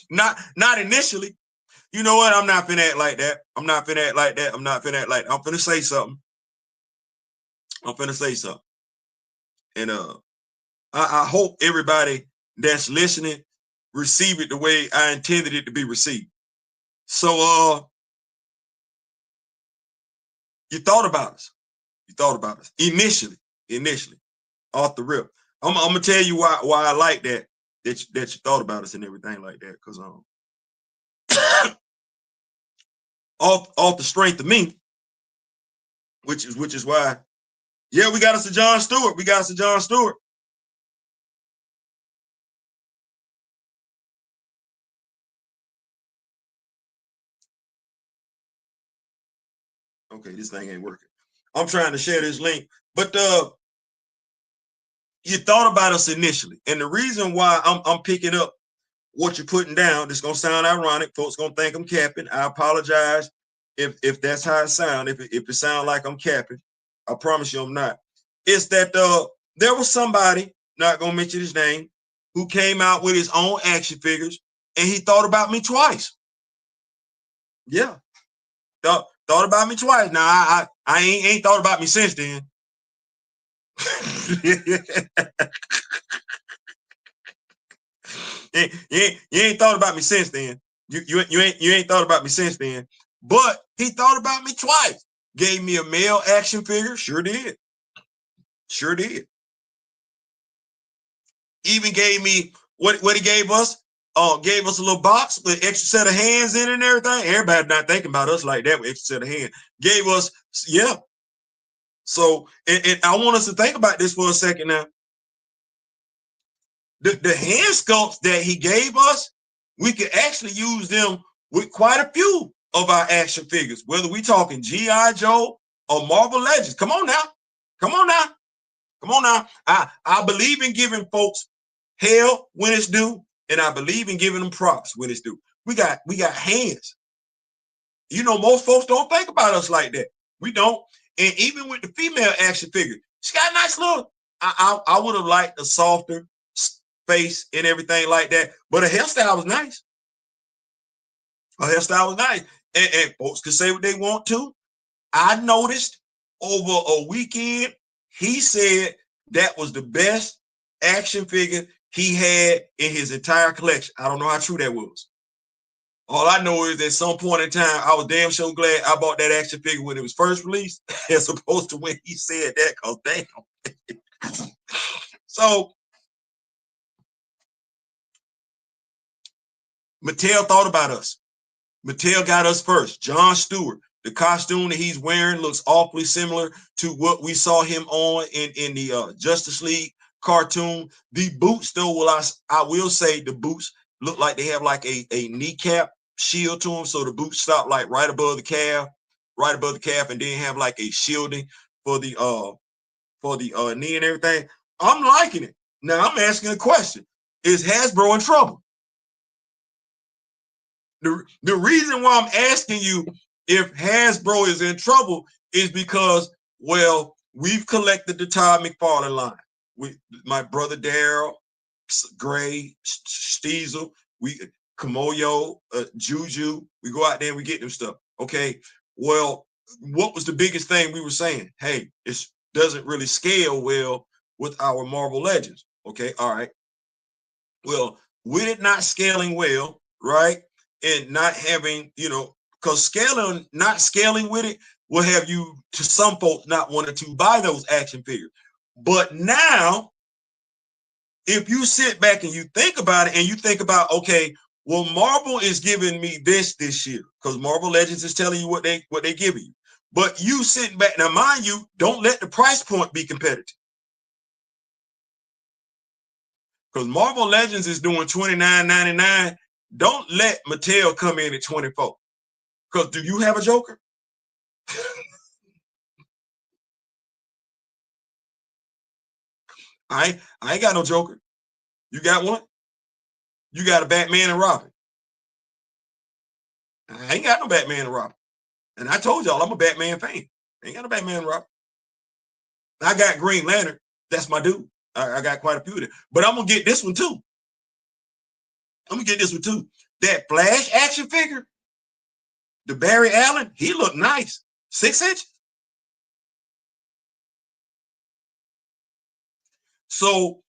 Not initially. You know what? I'm not finna act like that. I'm finna say something. And I hope everybody that's listening receive it the way I intended it to be received. So You thought about us. You thought about us initially, off the rip. I'm gonna tell you why I like that you thought about us and everything like that, because off the strength of me, which is why, yeah, we got us a John Stewart. Okay, this thing ain't working. I'm trying to share this link, but you thought about us initially, and the reason why I'm picking up what you're putting down, it's gonna sound ironic. Folks gonna think I'm capping. I apologize if that's how it sounds. If it sounds like I'm capping, I promise you I'm not. It's that there was somebody, not gonna mention his name, who came out with his own action figures, and he thought about me twice. Yeah, thought about me twice. Now I ain't thought about me since then. You ain't thought about me since then. You ain't thought about me since then. But he thought about me twice. Gave me a male action figure. Sure did. Even gave me what he gave us. Gave us a little box with extra set of hands in it and everything. Everybody not thinking about us like that with extra set of hands. Gave us, yeah. So, and I want us to think about this for a second now. The hand sculpts that he gave us, we could actually use them with quite a few of our action figures, whether we talking G.I. Joe or Marvel Legends. Come on now. I believe in giving folks hell when it's due, and I believe in giving them props when it's due. We got hands. You know, most folks don't think about us like that. We don't. And even with the female action figure, she got a nice look. I would have liked a softer face and everything like that, but her hairstyle was nice. And folks can say what they want to. I noticed over a weekend, he said that was the best action figure he had in his entire collection. I don't know how true that was. All I know is at some point in time, I was damn sure glad I bought that action figure when it was first released, as opposed to when he said that, because damn. So Mattel thought about us. Mattel got us first. John Stewart, the costume that he's wearing looks awfully similar to what we saw him on in the Justice League cartoon. The boots, though, I will say the boots look like they have like a kneecap shield to them, so the boots stop like right above the calf, and then have like a shielding for the knee and everything. I'm liking it. Now I'm asking a question: is Hasbro in trouble? The reason why I'm asking you if Hasbro is in trouble is because, well, we've collected the Todd McFarlane line with my brother Daryl, Gray, Steezle, Kimoyo, Juju. We go out there and we get them stuff. Okay. Well, what was the biggest thing we were saying? Hey, it doesn't really scale well with our Marvel Legends. Okay. All right. Well, with it not scaling well, right? And not having, because not scaling with it will have you, to some folks, not wanting to buy those action figures. But now, if you sit back and you think about it, and you think about, okay, well, Marvel is giving me this year, because Marvel Legends is telling you what they giving you. But you sitting back, now mind you, don't let the price point be competitive. Because Marvel Legends is doing $29.99. Don't let Mattel come in at 24. Because do you have a Joker? I ain't got no Joker. You got one? You got a Batman and Robin. I ain't got no Batman and Robin. And I told y'all I'm a Batman fan. I ain't got no Batman and Robin. I got Green Lantern. That's my dude. I got quite a few of them. But I'm going to get this one too. That Flash action figure, the Barry Allen, he looked nice. 6 inches. So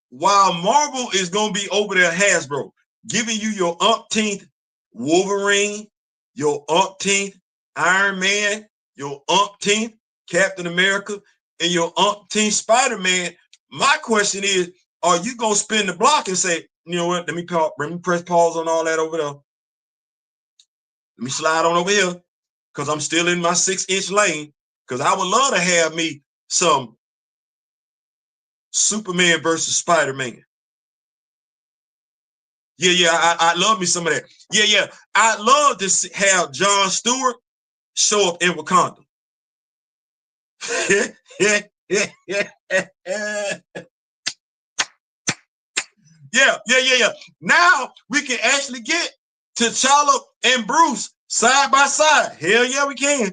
while Marvel is going to be over there, Hasbro, giving you your umpteenth Wolverine, your umpteenth Iron Man, your umpteenth Captain America, and your umpteenth Spider-Man. My question is, are you gonna spin the block and say, you know what, let me press pause on all that over there. Let me slide on over here, because I'm still in my 6-inch lane, because I would love to have me some Superman versus Spider-Man. Yeah, I love me some of that. Yeah, I'd love to have John Stewart show up in Wakanda. Yeah. Now we can actually get T'Challa and Bruce side by side. Hell yeah, we can.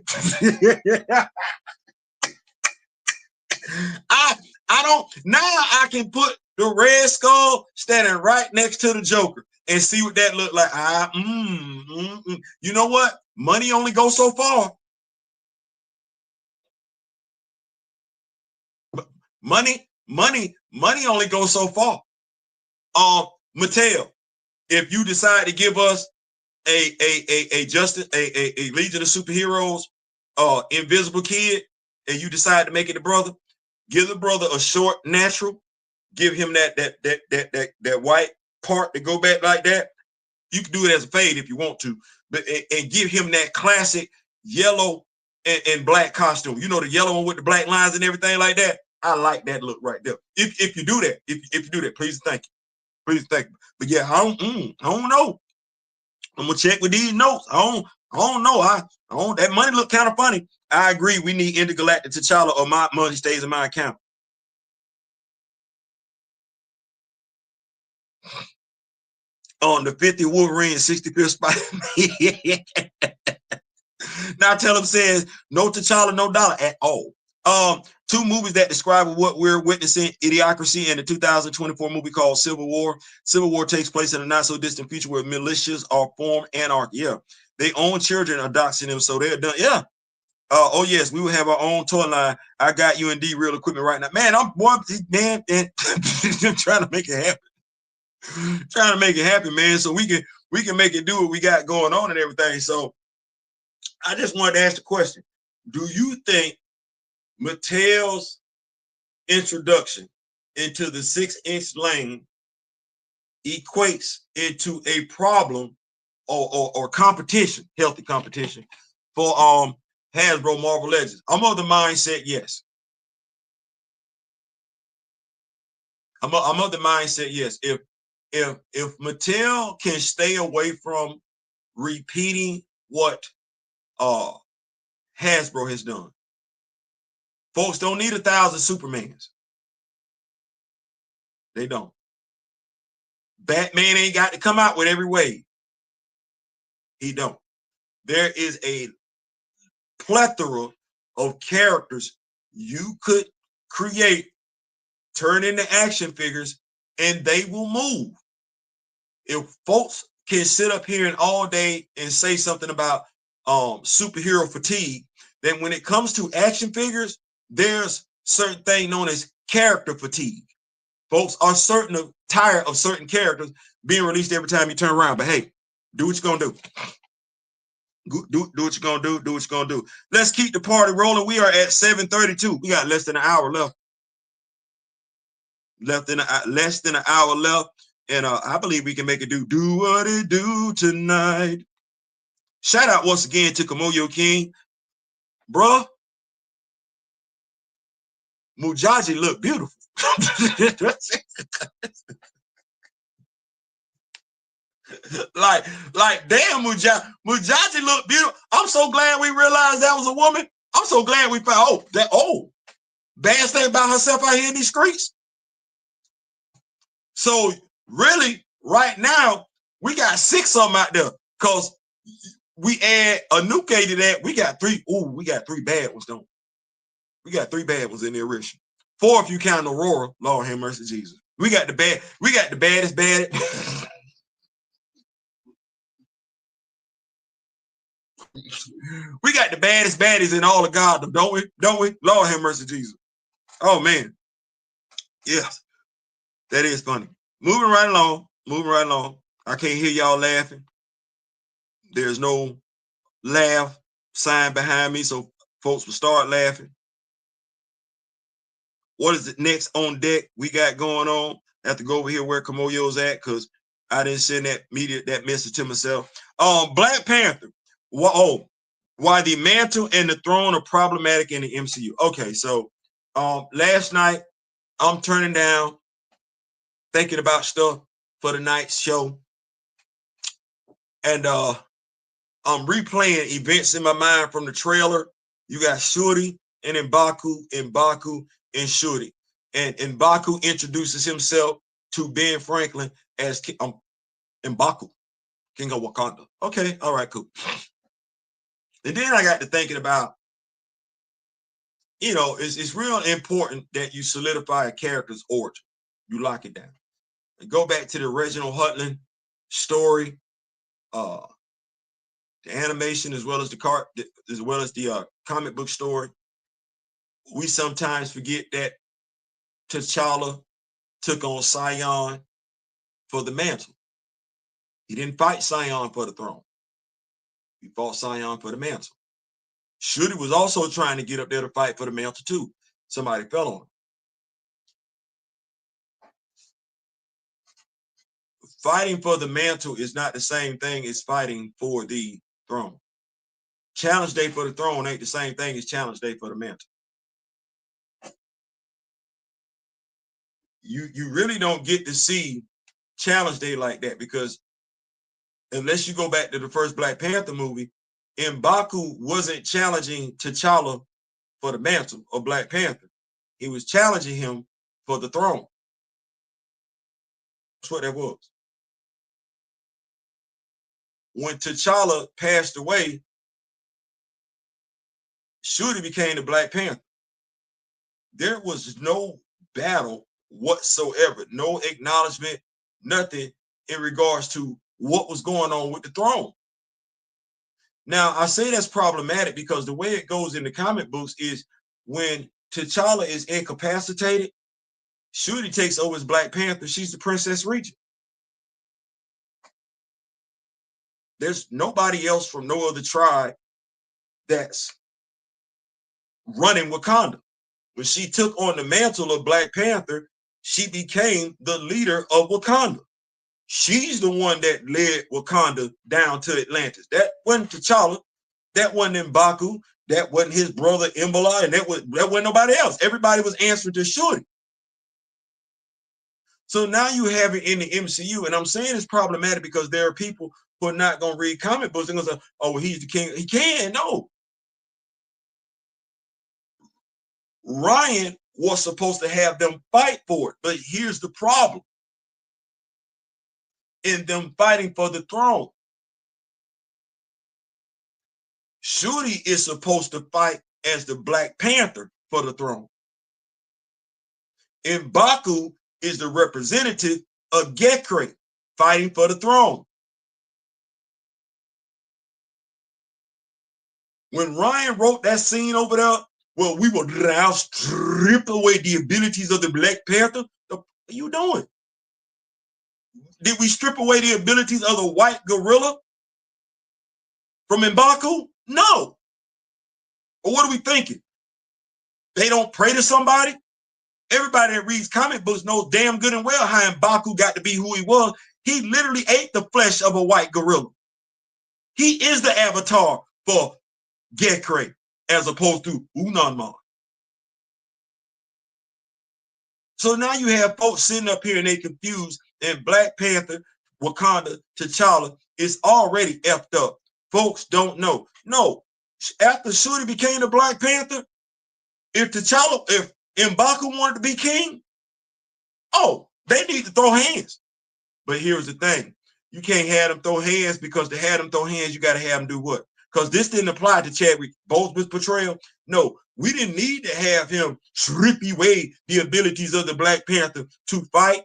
I don't, now I can put the Red Skull standing right next to the Joker and see what that look like. You know what? Money only goes so far. Money only goes so far. Mattel, if you decide to give us a Legion of Superheroes, Invisible Kid, and you decide to make it the brother, give the brother a short natural, give him that white part to go back like that. You can do it as a fade if you want to, but and give him that classic yellow and black costume. You know, the yellow one with the black lines and everything like that. I like that look right there. If you do that, if you do that, please thank you. Please thank you. But yeah, I don't know. I'm gonna check with these notes. I don't know. That money look kind of funny. I agree. We need intergalactic T'Challa, or my money stays in my account. On the 50th Wolverine, 65th Spider-Man. Now tell him says no T'Challa, no dollar at all. Two movies that describe what we're witnessing: Idiocracy and the 2024 movie called Civil War. Civil War takes place in a not so distant future where militias are formed, anarchy. Yeah, they own children are doxing them, so they're done. Yeah. Oh yes, we will have our own toy line. I got UND real equipment right now, man. I'm trying to make it happen. Trying to make it happen, man. So we can make it do what we got going on and everything. So I just wanted to ask the question: do you think Mattel's introduction into the 6-inch lane equates into a problem or competition, healthy competition for Hasbro Marvel Legends? I'm of the mindset, yes. I'm of the mindset, yes. If Mattel can stay away from repeating what Hasbro has done, folks don't need 1,000 Supermans. They don't. Batman ain't got to come out with every wave. He don't. There is a plethora of characters you could create, turn into action figures, and they will move. If folks can sit up here and all day and say something about superhero fatigue, then when it comes to action figures, there's certain thing known as character fatigue. Folks are tired of certain characters being released every time you turn around. But hey, do what you're gonna do. Do what you're gonna do. Do what you're gonna do. Let's keep the party rolling. We are at 7:32. We got less than an hour left. Less than an hour left, and I believe we can make it do what it do tonight. Shout out once again to Kimoyo King, bruh. Mujaji look beautiful. like damn, Mujaji look beautiful. I'm so glad we realized that was a woman. I'm so glad we found bad thing about herself out here in these streets. So really, right now, we got 6 of them out there, because we add a new K to that. We got 3. We got 3 bad ones, don't we? We got 3 bad ones in the original. 4 if you count Aurora. Lord have mercy, Jesus. We got the baddest bad. We got the baddest baddies in all of Gotham, don't we? Don't we? Lord have mercy, Jesus. Oh man. Yes. That is funny. Moving right along. I can't hear y'all laughing. There's no laugh sign behind me. So folks will start laughing. What is it next on deck we got going on? I have to go over here where Kimoyo's at because I didn't send that message to myself. Black Panther. Why the mantle and the throne are problematic in the MCU. Okay, so last night I'm turning down, thinking about stuff for the night's show, and I'm replaying events in my mind from the trailer. You got Shuri and M'Baku and Shuri, and M'Baku introduces himself to Ben Franklin as M'Baku, King of Wakanda. Okay, all right, cool. And then I got to thinking about, it's real important that you solidify a character's origin. You lock it down. And go back to the Reginald Hudlin story, the animation as well as the comic book story. We sometimes forget that T'Challa took on Sion for the mantle. He didn't fight Sion for the throne. He fought Sion for the mantle. Shuri was also trying to get up there to fight for the mantle too. Somebody fell on him. Fighting for the mantle is not the same thing as fighting for the throne. Challenge Day for the throne ain't the same thing as Challenge Day for the mantle. You really don't get to see Challenge Day like that, because unless you go back to the first Black Panther movie, M'Baku wasn't challenging T'Challa for the mantle or Black Panther. He was challenging him for the throne. That's what that was. When T'Challa passed away, Shuri became the Black Panther. There was no battle whatsoever, no acknowledgement, nothing in regards to what was going on with the throne. Now, I say that's problematic because the way it goes in the comic books is when T'Challa is incapacitated, Shuri takes over as Black Panther. She's the Princess Regent. There's nobody else from no other tribe that's running Wakanda. When she took on the mantle of Black Panther, she became the leader of Wakanda. She's the one that led Wakanda down to Atlantis. That wasn't T'Challa. That wasn't M'Baku. That wasn't his brother M'Baku, and that wasn't nobody else. Everybody was answering to Shuri. So now you have it in the MCU, and I'm saying it's problematic because there are people who are not going to read comic books and going to say, oh, well, he's the king. He can. No. Ryan was supposed to have them fight for it, but here's the problem. In them fighting for the throne, Shuri is supposed to fight as the Black Panther for the throne. M'Baku is the representative of Gekre fighting for the throne. When Ryan wrote that scene over there, well, we will now strip away the abilities of the Black Panther. What are you doing? Did we strip away the abilities of the white gorilla from M'Baku? No. Or what are we thinking? They don't pray to somebody? Everybody that reads comic books knows damn good and well how M'Baku got to be who he was. He literally ate the flesh of a white gorilla. He is the avatar for Gekre as opposed to Unanma. So now you have folks sitting up here and they confused, and Black Panther, Wakanda, T'Challa is already effed up. Folks don't know. No, after Shuri became the Black Panther, if M'Baku wanted to be king, oh, they need to throw hands. But here's the thing. You can't have them throw hands, because to have them throw hands, you got to have them do what? Because this didn't apply to Chadwick Boseman's portrayal. No, we didn't need to have him strip away the abilities of the Black Panther to fight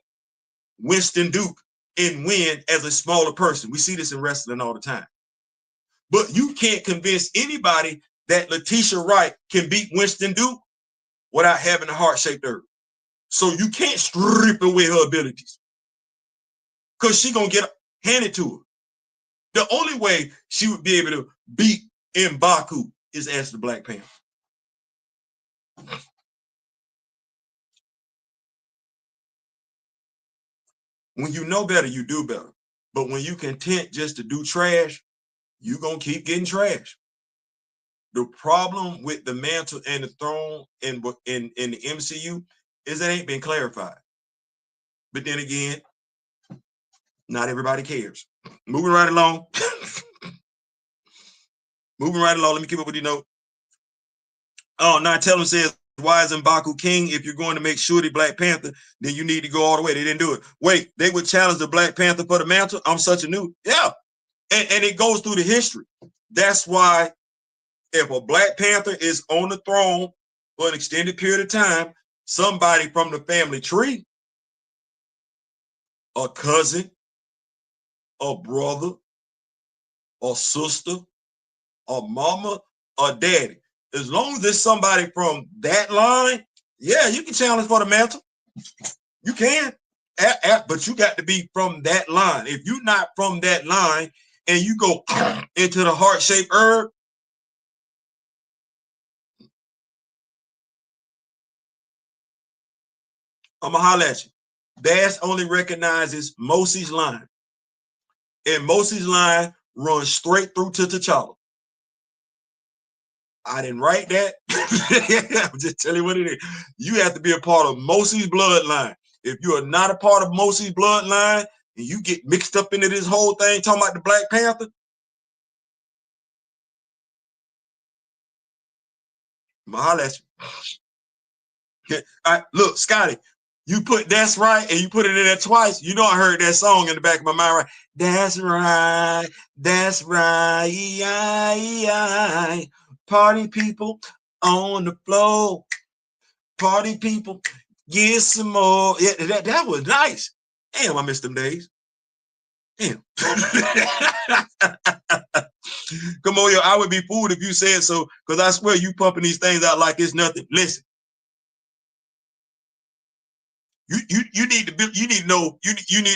Winston Duke and win as a smaller person. We see this in wrestling all the time. But you can't convince anybody that Letitia Wright can beat Winston Duke without having a heart-shaped herb. So you can't strip away her abilities, because she's going to get handed to her. The only way she would be able to beat M'Baku is as the Black Panther. When you know better, you do better. But when you content just to do trash, you're going to keep getting trash. The problem with the mantle and the throne in the MCU is it ain't been clarified. But then again, not everybody cares. Moving right along. Moving right along. Let me keep up with you note. Oh, now tell him says, why isn't Baku king? If you're going to make sure the Black Panther, then you need to go all the way. They didn't do it. Wait, they would challenge the Black Panther for the mantle? I'm such a new. Yeah. And it goes through the history. That's why if a Black Panther is on the throne for an extended period of time, somebody from the family tree, a cousin, a brother, a sister, a mama, a daddy, as long as it's somebody from that line, yeah, you can challenge for the mantle. You can, but you got to be from that line. If you're not from that line and you go into the heart-shaped herb, I'm going to holler at you. Bass only recognizes Mosey's line. And Mosey's line runs straight through to T'Challa. I didn't write that. I'm just telling you what it is. You have to be a part of Mosey's bloodline. If you are not a part of Mosey's bloodline and you get mixed up into this whole thing talking about the Black Panther, holla at you. Look, Scotty, you put that's right and you put it in there twice. You know I heard that song in the back of my mind, right? That's right. That's right. Party people on the floor. Party people, get some more. Yeah, that was nice. Damn, I missed them days. Damn. Kimoyo, I would be fooled if you said so, because I swear you pumping these things out like it's nothing. Listen, you need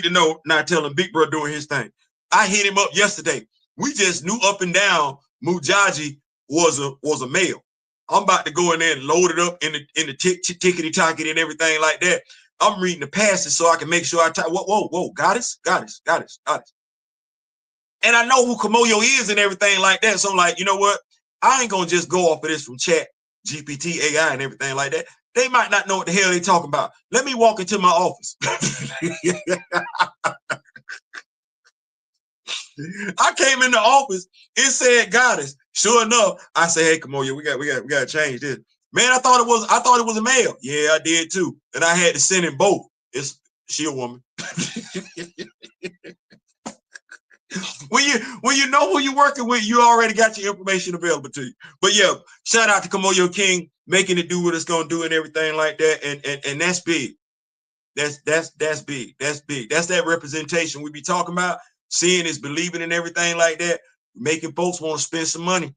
to know. Not telling Big Bro doing his thing. I hit him up yesterday. We just knew up and down Mujaji was a male. I'm about to go in there and load it up in the tickety tocket and everything like that. I'm reading the passage so I can make sure I type. Whoa, goddess. And I know who Kimoyo is and everything like that. So I'm like, you know what? I ain't gonna just go off of this from chat, GPT, AI, and everything like that. They might not know what the hell they talking about. Let me walk into my office. I came in the office. It said goddess. Sure enough, I said, "Hey, Kimoyo, we got to change this." Man, I thought it was a male. Yeah, I did too, and I had to send in both. She a woman. When you know who you're working with, you already got your information available to you. But yeah, shout out to Kimoyo King making it do what it's gonna do and everything like that, and that's big. That's big. That's big. That's that representation we be talking about. Seeing is believing and everything like that. Making folks want to spend some money.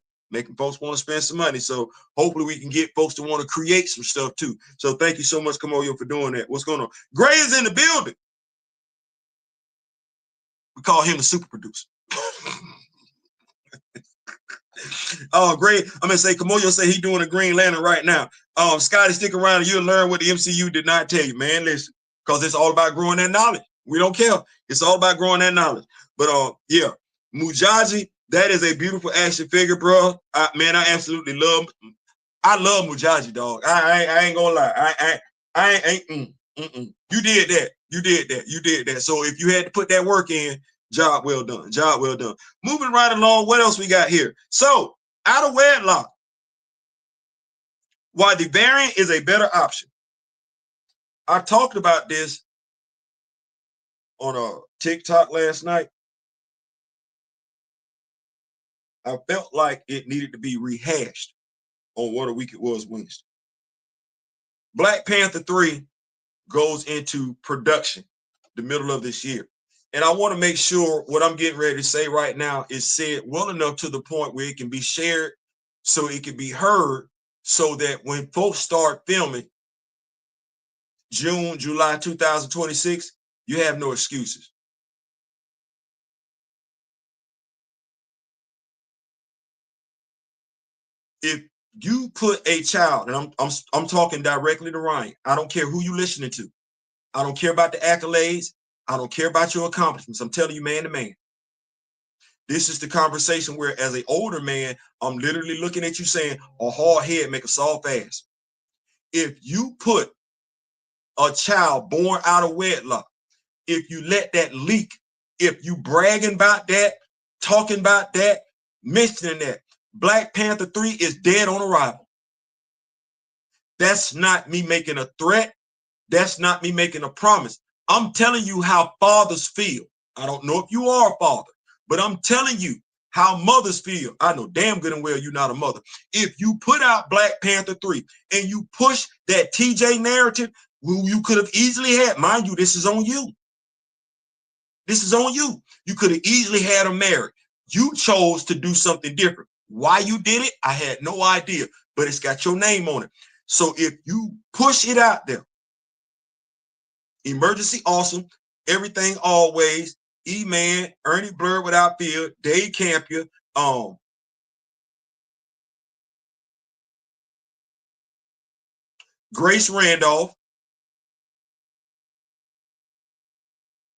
So hopefully we can get folks to want to create some stuff too. So thank you so much, Kimoyo, for doing that. What's going on? Gray is in the building. We call him the super producer. Oh, great. I'm gonna say Kimoyo say he doing a Green Lantern right now. Scotty, stick around and you'll learn what the MCU did not tell you, man. Listen, because it's all about growing that knowledge. We don't care. It's all about growing that knowledge. But yeah, Mujaji, that is a beautiful action figure, bro. Man, I absolutely love Mujaji, dog. I ain't gonna lie. I ain't. You did that. So if you had to put that work in, job well done. Moving right along, what else we got here? So, Out of Wedlock, why the variant is a better option. I talked about this on a TikTok last night. I felt like it needed to be rehashed on What a Week It Was Wednesday. Black Panther 3 goes into production the middle of this year. And I want to make sure what I'm getting ready to say right now is said well enough to the point where it can be shared so it can be heard, so that when folks start filming June, July 2026, you have no excuses. If you put a child, and I'm talking directly to Ryan. I don't care who you listening to. I don't care about the accolades. I don't care about your accomplishments. I'm telling you, man to man. This is the conversation where, as an older man, I'm literally looking at you saying, a hard head make a soft ass. If you put a child born out of wedlock, if you let that leak, if you bragging about that, talking about that, mentioning that, Black Panther 3 is dead on arrival. That's not me making a threat. That's not me making a promise. I'm telling you how fathers feel. I don't know if you are a father, but I'm telling you how mothers feel. I know damn good and well you're not a mother. If you put out Black Panther 3 and you push that Teachey narrative, who you could have easily had, mind you, this is on you. This is on you. You could have easily had him married. You chose to do something different. Why you did it, I had no idea, but it's got your name on it. So if you push it out there, Emergency Awesome, Everything Always, E-Man, Ernie Blur Without Fear, Dave Campion, Grace Randolph,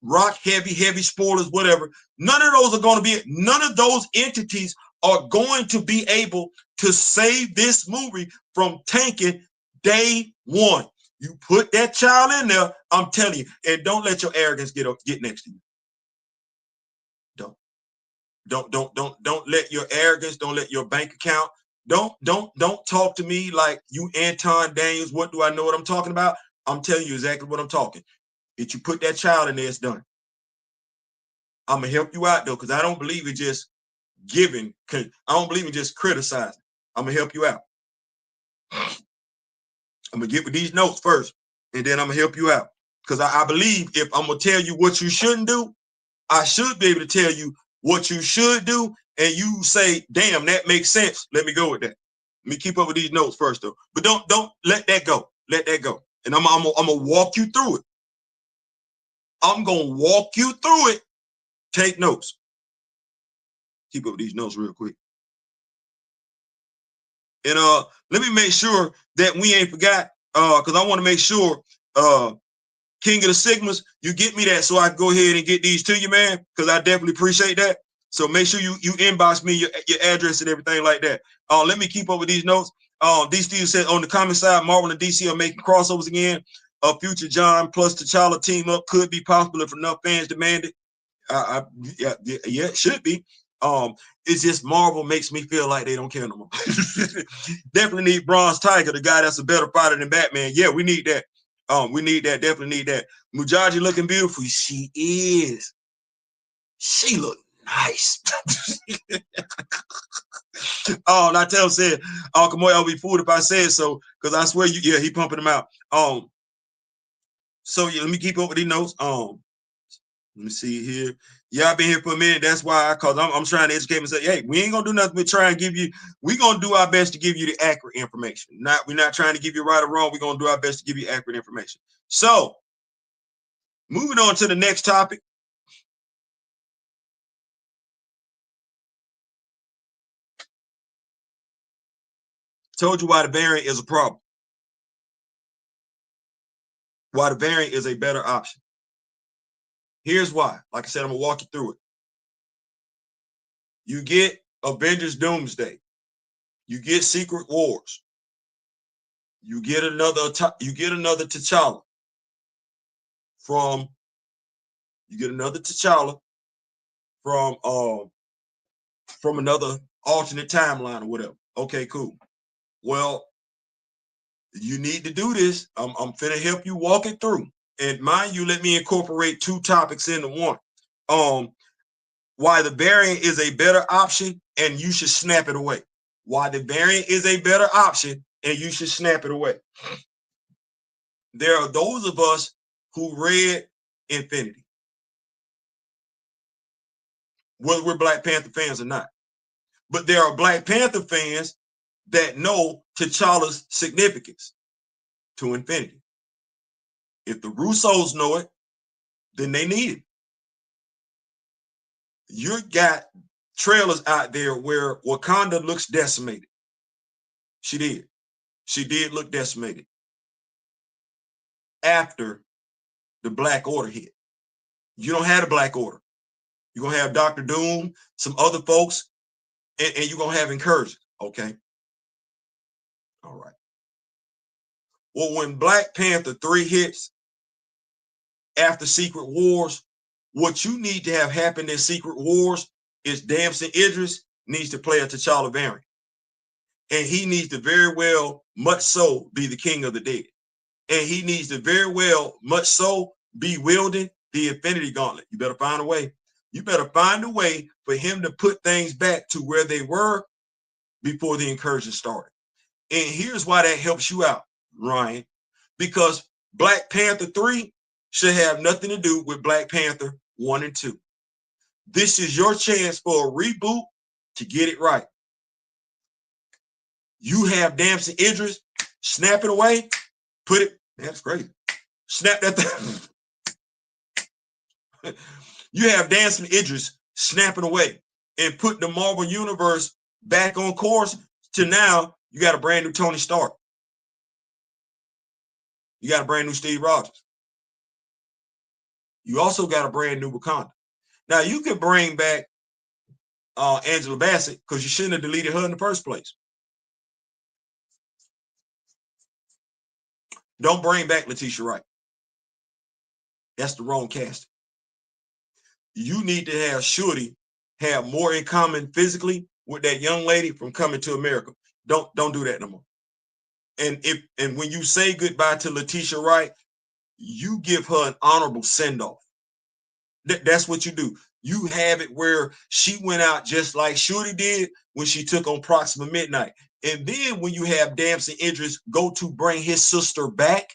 Rock Heavy Spoilers, whatever. None of those are going to be, none of those entities are going to be able to save this movie from tanking day one. You put that child in there, I'm telling you, and don't let your arrogance get next to you. Don't let your arrogance, don't let your bank account, don't talk to me like you Anton Daniels. What do I know what I'm talking about? I'm telling you exactly what I'm talking. If you put that child in there, it's done. I'm gonna help you out though, because I don't believe in just giving. I don't believe in just criticizing. I'm gonna help you out. I'm gonna get with these notes first, and then I'm gonna help you out. Because I believe if I'm gonna tell you what you shouldn't do, I should be able to tell you what you should do, and you say, damn, that makes sense. Let me go with that. Let me keep up with these notes first though. But don't let that go. Let that go. And I'm gonna walk you through it. I'm gonna walk you through it. Take notes. Keep up with these notes real quick. And let me make sure that we ain't forgot, because I want to make sure King of the Sigmas, you get me that so I can go ahead and get these to you, man, because I definitely appreciate that. So make sure you inbox me your address and everything like that. Let me keep up with these notes. Steve said on the comment side, Marvel and DC are making crossovers again. Future John plus T'Challa team up could be possible if enough fans demand it. Yeah, it should be. It's just Marvel makes me feel like they don't care no more. Definitely need Bronze Tiger, the guy that's a better fighter than Batman. Yeah, we need that. We need that. Definitely need that. Mujaji looking beautiful. She is. She look nice. Mattel said, Kimoyo, I'll be fooled if I said so, because I swear you, yeah, he pumping them out. So yeah, let me keep up with these notes. Let me see here. Yeah, I've been here for a minute. That's why, because I'm trying to educate myself. Hey, we ain't gonna do nothing but try and give you. We're gonna do our best to give you the accurate information. We're not trying to give you right or wrong. We're gonna do our best to give you accurate information. So, moving on to the next topic. Told you why the variant is a problem. Why the variant is a better option. Here's why. Like I said, I'm gonna walk you through it. You get Avengers Doomsday. You get Secret Wars. You get another T'Challa from. You get another T'Challa from another alternate timeline or whatever. Okay, cool. Well, you need to do this. I'm finna help you walk it through. And mind you, let me incorporate two topics into one. Why the variant is a better option and you should snap it away. Why the variant is a better option and you should snap it away. There are those of us who read Infinity, whether we're Black Panther fans or not. But there are Black Panther fans that know T'Challa's significance to Infinity. If the Russos know it, then they need it. You got trailers out there where Wakanda looks decimated. She did. She did look decimated after the Black Order hit. You don't have the Black Order. You're going to have Dr. Doom, some other folks, and you're going to have Incursion. Okay. All right. Well, when Black Panther 3 hits after Secret Wars, what you need to have happen in Secret Wars is Damson Idris needs to play a T'Challa variant. And he needs to very well, much so, be the king of the dead. And he needs to very well, much so, be wielding the Infinity Gauntlet. You better find a way. You better find a way for him to put things back to where they were before the Incursion started. And here's why that helps you out, Ryan, because Black Panther 3 should have nothing to do with Black Panther 1 and 2. This is your chance for a reboot to get it right. You have Damson Idris, snap it away, put it, that's crazy. Snap that thing. You have Damson Idris snapping away and put the Marvel Universe back on course to now you got a brand new Tony Stark. You got a brand new Steve Rogers. You also got a brand new Wakanda. Now you can bring back Angela Bassett because you shouldn't have deleted her in the first place. Don't bring back Letitia Wright. That's the wrong casting. You need to have Shorty have more in common physically with that young lady from Coming to America. Don't do that no more. And when you say goodbye to Letitia Wright, you give her an honorable send-off. That's what you do. You have it where she went out just like Shorty did when she took on Proxima Midnight. And then when you have Damson Idris go to bring his sister back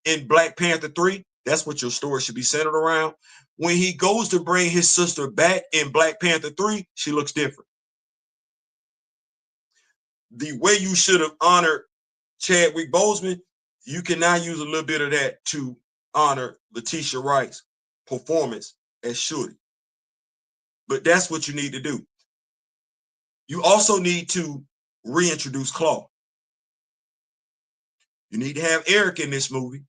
in Black Panther 3, that's what your story should be centered around. When he goes to bring his sister back in Black Panther 3, she looks different. The way you should have honored Chadwick Boseman, you can now use a little bit of that to honor Letitia Wright's performance as Shorty. But that's what you need to do. You also need to reintroduce Claw. You need to have Eric in this movie.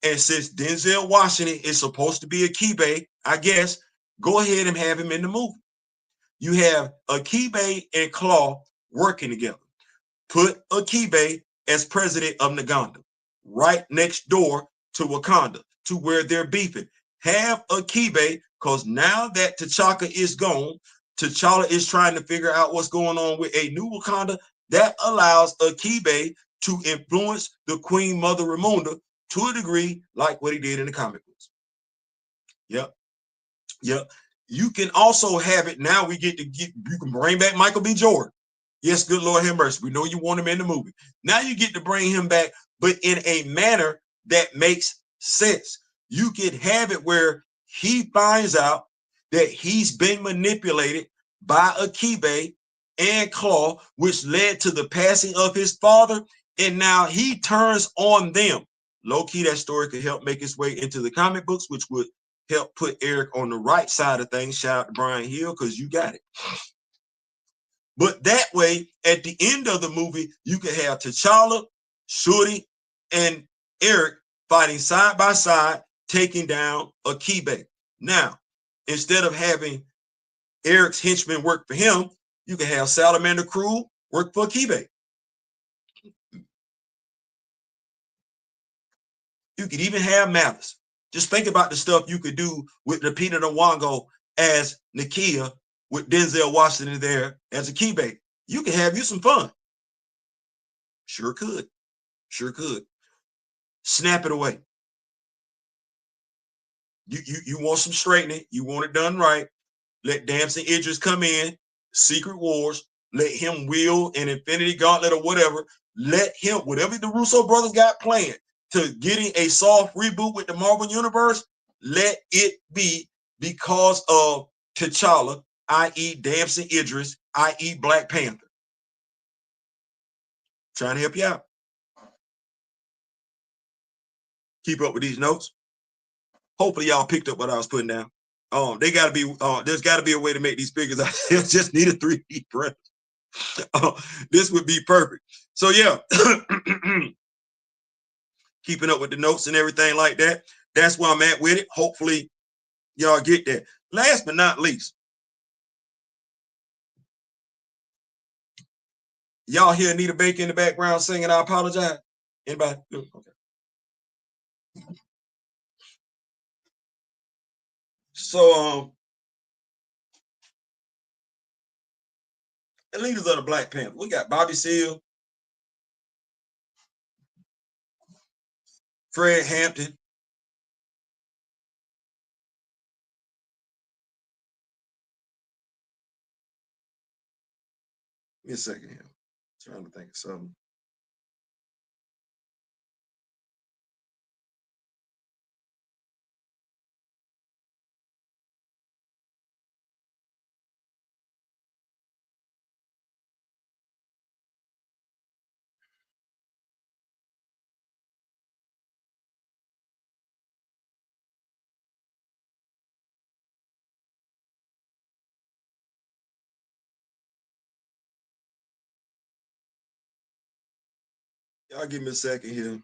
And since Denzel Washington is supposed to be Akibe, I guess, go ahead and have him in the movie. You have Akibe and Claw working together. Put Akibe as president of Naganda, right next door to Wakanda, to where they're beefing. Have Akibe, because now that T'Chaka is gone, T'Challa is trying to figure out what's going on with a new Wakanda. That allows Akibe to influence the Queen Mother Ramonda to a degree like what he did in the comic books. Yep. You can also have it now. You can bring back Michael B. Jordan. Yes, good Lord have mercy. We know you want him in the movie. Now you get to bring him back, but in a manner that makes sense. You can have it where he finds out that he's been manipulated by Akibe and Claw, which led to the passing of his father, and now he turns on them. Low-key, that story could help make its way into the comic books, which would help put Eric on the right side of things. Shout out to Brian Hill, because you got it. But that way, at the end of the movie, you could have T'Challa, Shorty, and Eric fighting side by side, taking down Akibe. Now, instead of having Eric's henchmen work for him, you can have Salamander Crew work for Akibe. You could even have Malice. Just think about the stuff you could do with Lupita Nyong'o as Nakia, with Denzel Washington there as Akibe. You can have you some fun. Sure could. Snap it away. You want some straightening. You want it done right. Let Damson Idris come in, Secret Wars. Let him wield an Infinity Gauntlet or whatever. Let him, whatever the Russo brothers got planned to getting a soft reboot with the Marvel Universe, let it be because of T'Challa, i.e. Damson Idris, i.e. Black Panther. Trying to help you out. Keep up with these notes. Hopefully y'all picked up what I was putting down. They gotta be there's gotta be a way to make these figures. I just need a 3D print. This would be perfect. So yeah, keeping up with the notes and everything like that. That's where I'm at with it. Hopefully y'all get that. Last but not least, y'all hear Anita Baker in the background singing I Apologize? Anybody? Okay. So the leaders of the Black Panther, we got Bobby Seale, Fred Hampton, give me a second here. I'm trying to think of something. Y'all give me a second here.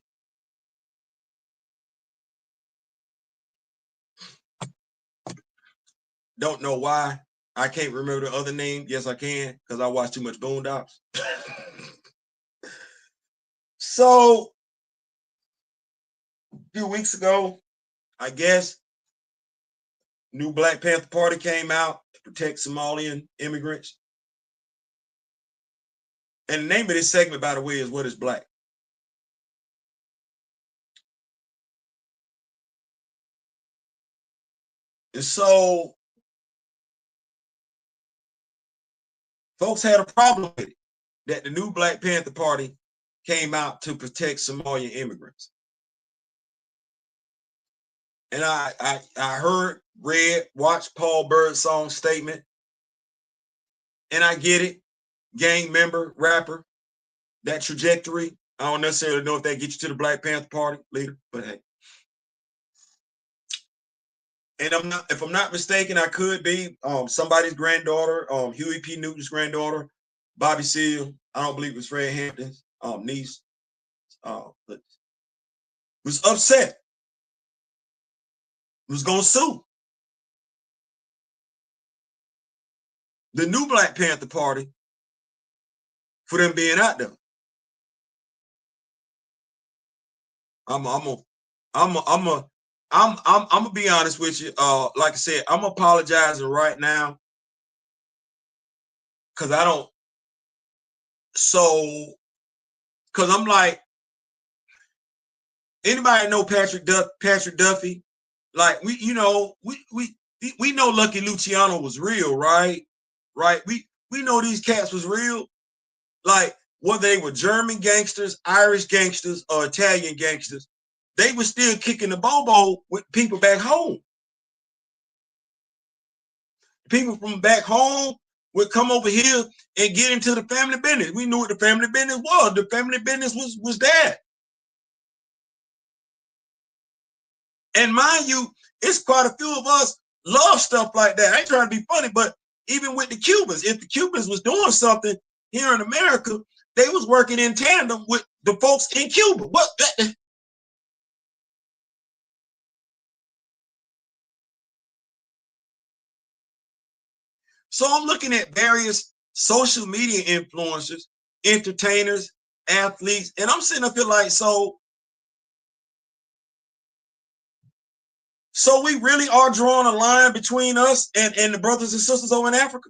Don't know why. I can't remember the other name. Yes, I can, because I watched too much Boondocks. So a few weeks ago, I guess, new Black Panther Party came out to protect Somalian immigrants. And the name of this segment, by the way, is What is Black? And so folks had a problem with it, that the new Black Panther Party came out to protect Somalian immigrants. And I heard, read, watched Paul Birdsong's statement, and I get it. Gang member, rapper, that trajectory. I don't necessarily know if that gets you to the Black Panther Party later, but hey. And if I'm not mistaken, I could be somebody's granddaughter, Huey P. Newton's granddaughter, Bobby Seale. I don't believe it was Fred Hampton's niece. Was upset. Was gonna sue the new Black Panther Party for them being out there. I'm gonna be honest with you. Like I said, I'm apologizing right now because I don't. So, because I'm like, anybody know Patrick Duffy? Like we know Lucky Luciano was real, right? Right? We know these cats was real. Like whether they were German gangsters, Irish gangsters, or Italian gangsters, they were still kicking the bobo with people back home. People from back home would come over here and get into the family business. We knew what the family business was. The family business was that. And mind you, it's quite a few of us love stuff like that. I ain't trying to be funny, but even with the Cubans, if the Cubans was doing something here in America, they was working in tandem with the folks in Cuba. What? So I'm looking at various social media influencers, entertainers, athletes, and I'm sitting up here like, so we really are drawing a line between us and the brothers and sisters over in Africa?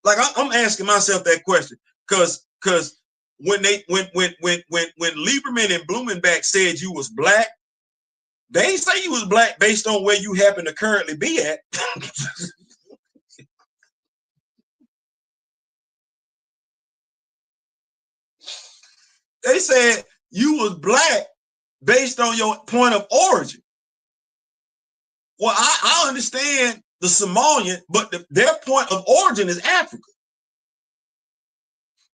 Like I'm asking myself that question because when Lieberman and Blumenbach said you was black, they ain't say you was black based on where you happen to currently be at. They said you was black based on your point of origin. Well, I understand the Somalian, but their point of origin is Africa.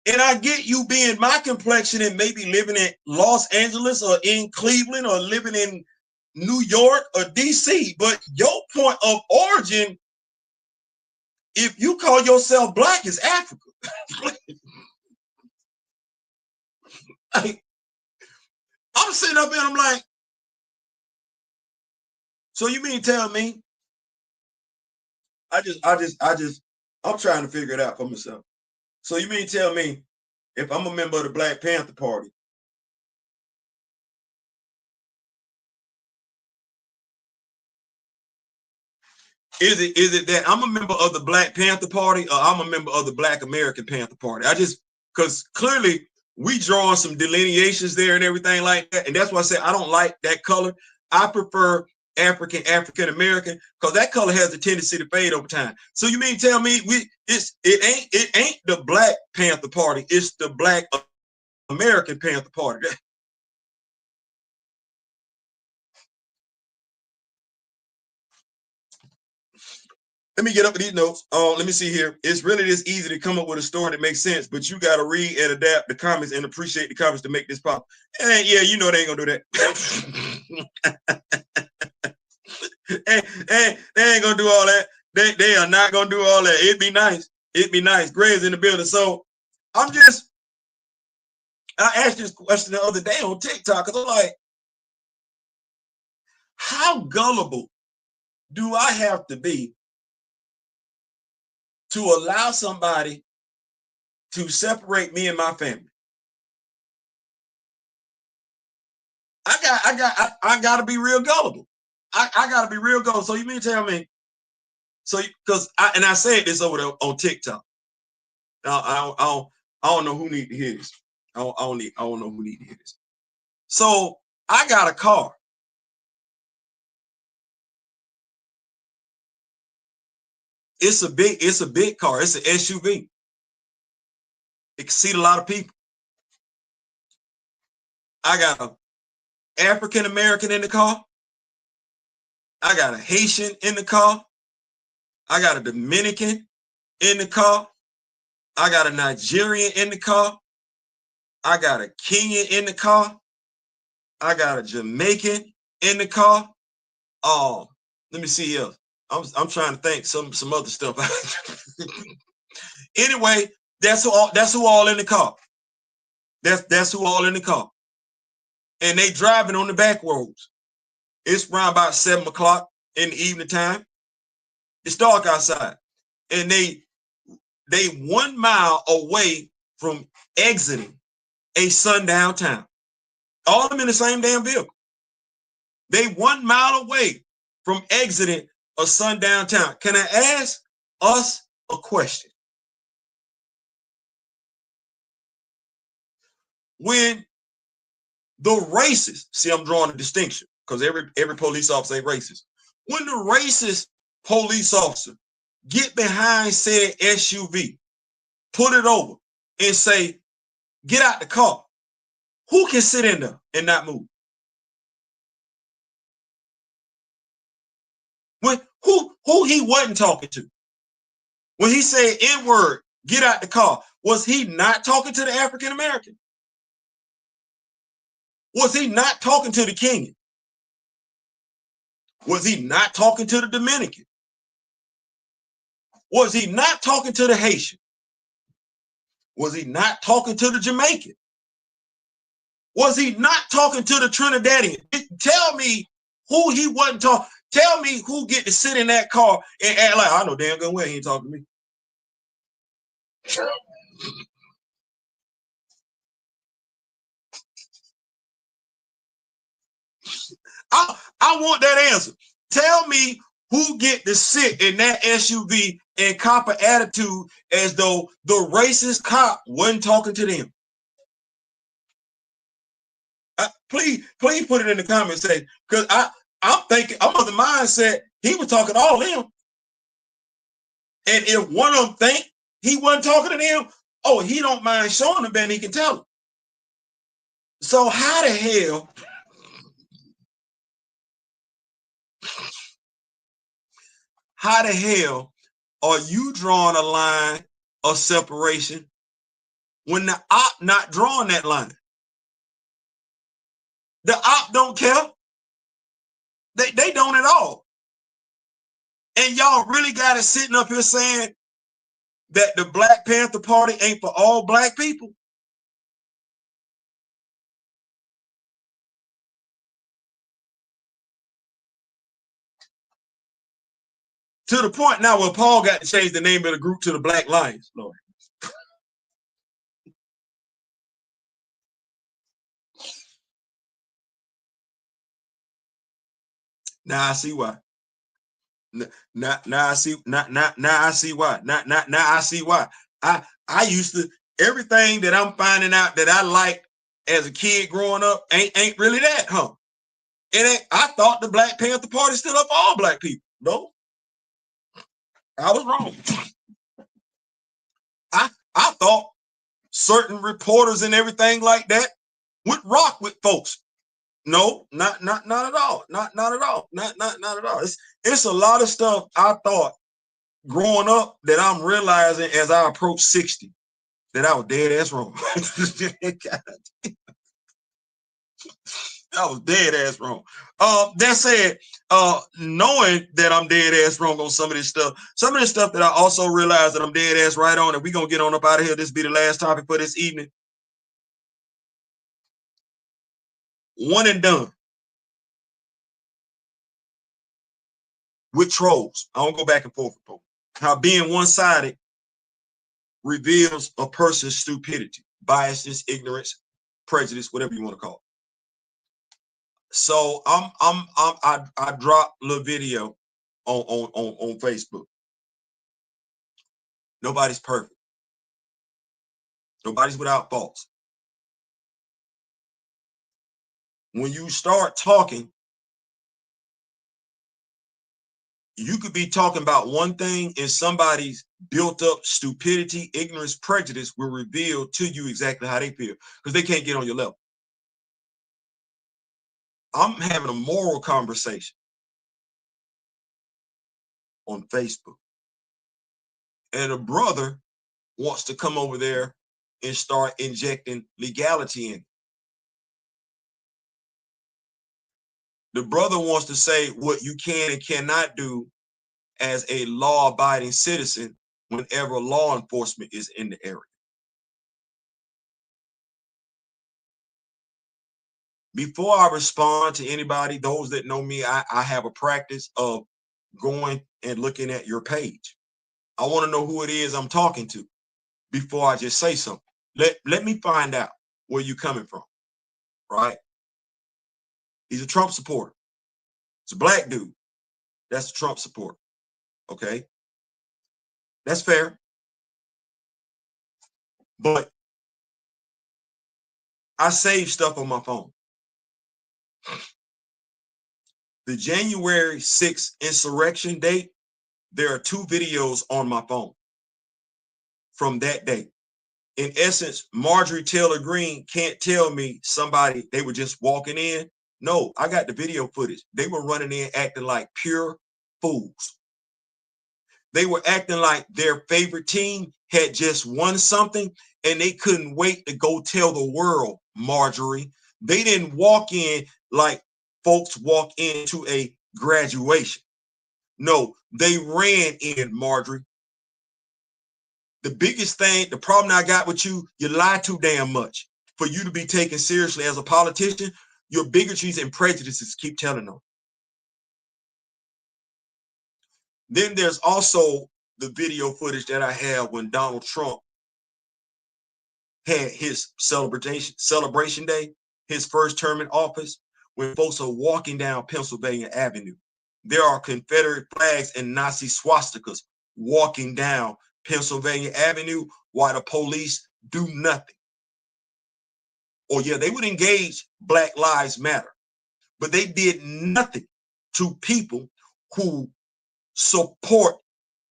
And I get you being my complexion and maybe living in Los Angeles or in Cleveland or living in New York or DC, but your point of origin if you call yourself black, it's Africa. Like, I'm sitting up and I'm like, so you mean tell me? I'm trying to figure it out for myself. So you mean tell me if I'm a member of the Black Panther Party, is it that I'm a member of the Black Panther Party or I'm a member of the Black American Panther Party? Because clearly we draw some delineations there and everything like that. And that's why I say I don't like that color. I prefer African American, because that color has a tendency to fade over time. So you mean tell me it ain't the Black Panther Party, it's the Black American Panther Party. Let me get up with these notes. Let me see here. It's really this easy to come up with a story that makes sense, but you got to read and adapt the comments and appreciate the comments to make this pop. And yeah, you know they ain't gonna do that. and they ain't gonna do all that. They are not gonna do all that. It'd be nice. It'd be nice. Gray's in the building. So I asked this question the other day on TikTok because I'm like, how gullible do I have to be to allow somebody to separate me and my family? I gotta be real gullible. I gotta be real gullible. So you mean tell me? So because I said this over there on TikTok. I don't know who need to hear this. I don't know who need to hear this. So I got a car. It's a big car. It's an SUV. It can seat a lot of people. I got an African American in the car. I got a Haitian in the car. I got a Dominican in the car. I got a Nigerian in the car. I got a Kenyan in the car. I got a Jamaican in the car. Let me see here. I'm trying to think some other stuff. Anyway, that's who all in the car. That's who all in the car. And they driving on the back roads. It's around about 7 o'clock in the evening time. It's dark outside. And they 1 mile away from exiting a sundown town. All of them in the same damn vehicle. They 1 mile away from exiting a sundown town. Can I ask us a question? When the racist, see, I'm drawing a distinction because every police officer ain't racist. When the racist police officer get behind said SUV, put it over, and say, get out the car, who can sit in there and not move? When who he wasn't talking to? When he said N-word, get out the car, was he not talking to the African American? Was he not talking to the Kenyan? Was he not talking to the Dominican? Was he not talking to the Haitian? Was he not talking to the Jamaican? Was he not talking to the Trinidadian? Tell me who he wasn't talking. Tell me who get to sit in that car and act like, I know damn good well he ain't talking to me. I want that answer. Tell me who get to sit in that SUV and cop an attitude as though the racist cop wasn't talking to them. Please put it in the comments, say, because I'm thinking, I'm of the mindset he was talking to all them. And if one of them think he wasn't talking to them, oh, he don't mind showing them, then he can tell them. So how the hell are you drawing a line of separation when the op not drawing that line? The op don't care. They don't at all. And y'all really got it sitting up here saying that the Black Panther Party ain't for all black people? To the point now where Paul got to change the name of the group to the Black Lions, Lord. Now I see why. Now I see. Now I see why. Now I see why. I used to, everything that I'm finding out that I liked as a kid growing up ain't really that, huh? It ain't. I thought the Black Panther Party stood up for all black people. No, I was wrong. I thought certain reporters and everything like that would rock with folks. No, not at all. Not at all. Not at all. It's a lot of stuff I thought growing up that I'm realizing as I approach 60 that I was dead ass wrong. I was dead ass wrong. That said, knowing that I'm dead ass wrong on some of this stuff that I also realized that I'm dead ass right on, and we're gonna get on up out of here. This be the last topic for this evening. One and done. With trolls. I don't go back and forth with folks. How being one-sided reveals a person's stupidity, biasness, ignorance, prejudice, whatever you want to call it. So I dropped a little video on Facebook. Nobody's perfect. Nobody's without faults. When you start talking, you could be talking about one thing and somebody's built up stupidity, ignorance, prejudice will reveal to you exactly how they feel because they can't get on your level. I'm having a moral conversation on Facebook, and a brother wants to come over there and start injecting legality in it. The brother wants to say what you can and cannot do as a law-abiding citizen whenever law enforcement is in the area. Before I respond to anybody, those that know me, I have a practice of going and looking at your page. I want to know who it is I'm talking to before I just say something. Let me find out where you're coming from, right? He's a Trump supporter. It's a black dude. That's a Trump supporter. Okay. That's fair. But I save stuff on my phone. The January 6th insurrection date, there are 2 videos on my phone from that day. In essence, Marjorie Taylor Greene can't tell me somebody, they were just walking in. No, I got the video footage. They were running in acting like pure fools. They were acting like their favorite team had just won something and they couldn't wait to go tell the world, Marjorie. They didn't walk in like folks walk into a graduation. No, they ran in, Marjorie. The biggest thing, the problem I got with you, you lie too damn much. For you to be taken seriously as a politician, your bigotries and prejudices keep telling them. Then there's also the video footage that I have when Donald Trump had his celebration day, his first term in office, when folks are walking down Pennsylvania Avenue. There are Confederate flags and Nazi swastikas walking down Pennsylvania Avenue while the police do nothing. Or yeah, they would engage Black Lives Matter, but they did nothing to people who support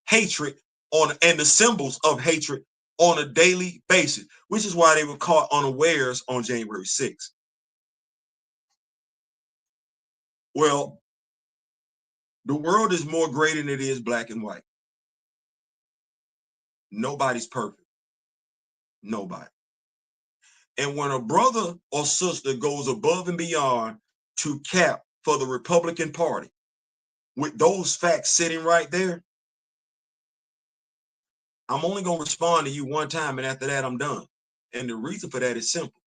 hatred and the symbols of hatred on a daily basis, which is why they were caught unawares on January 6th. Well, the world is more gray than it is black and white. Nobody's perfect. Nobody. And when a brother or sister goes above and beyond to cap for the Republican Party, with those facts sitting right there, I'm only going to respond to you one time, and after that, I'm done. And the reason for that is simple.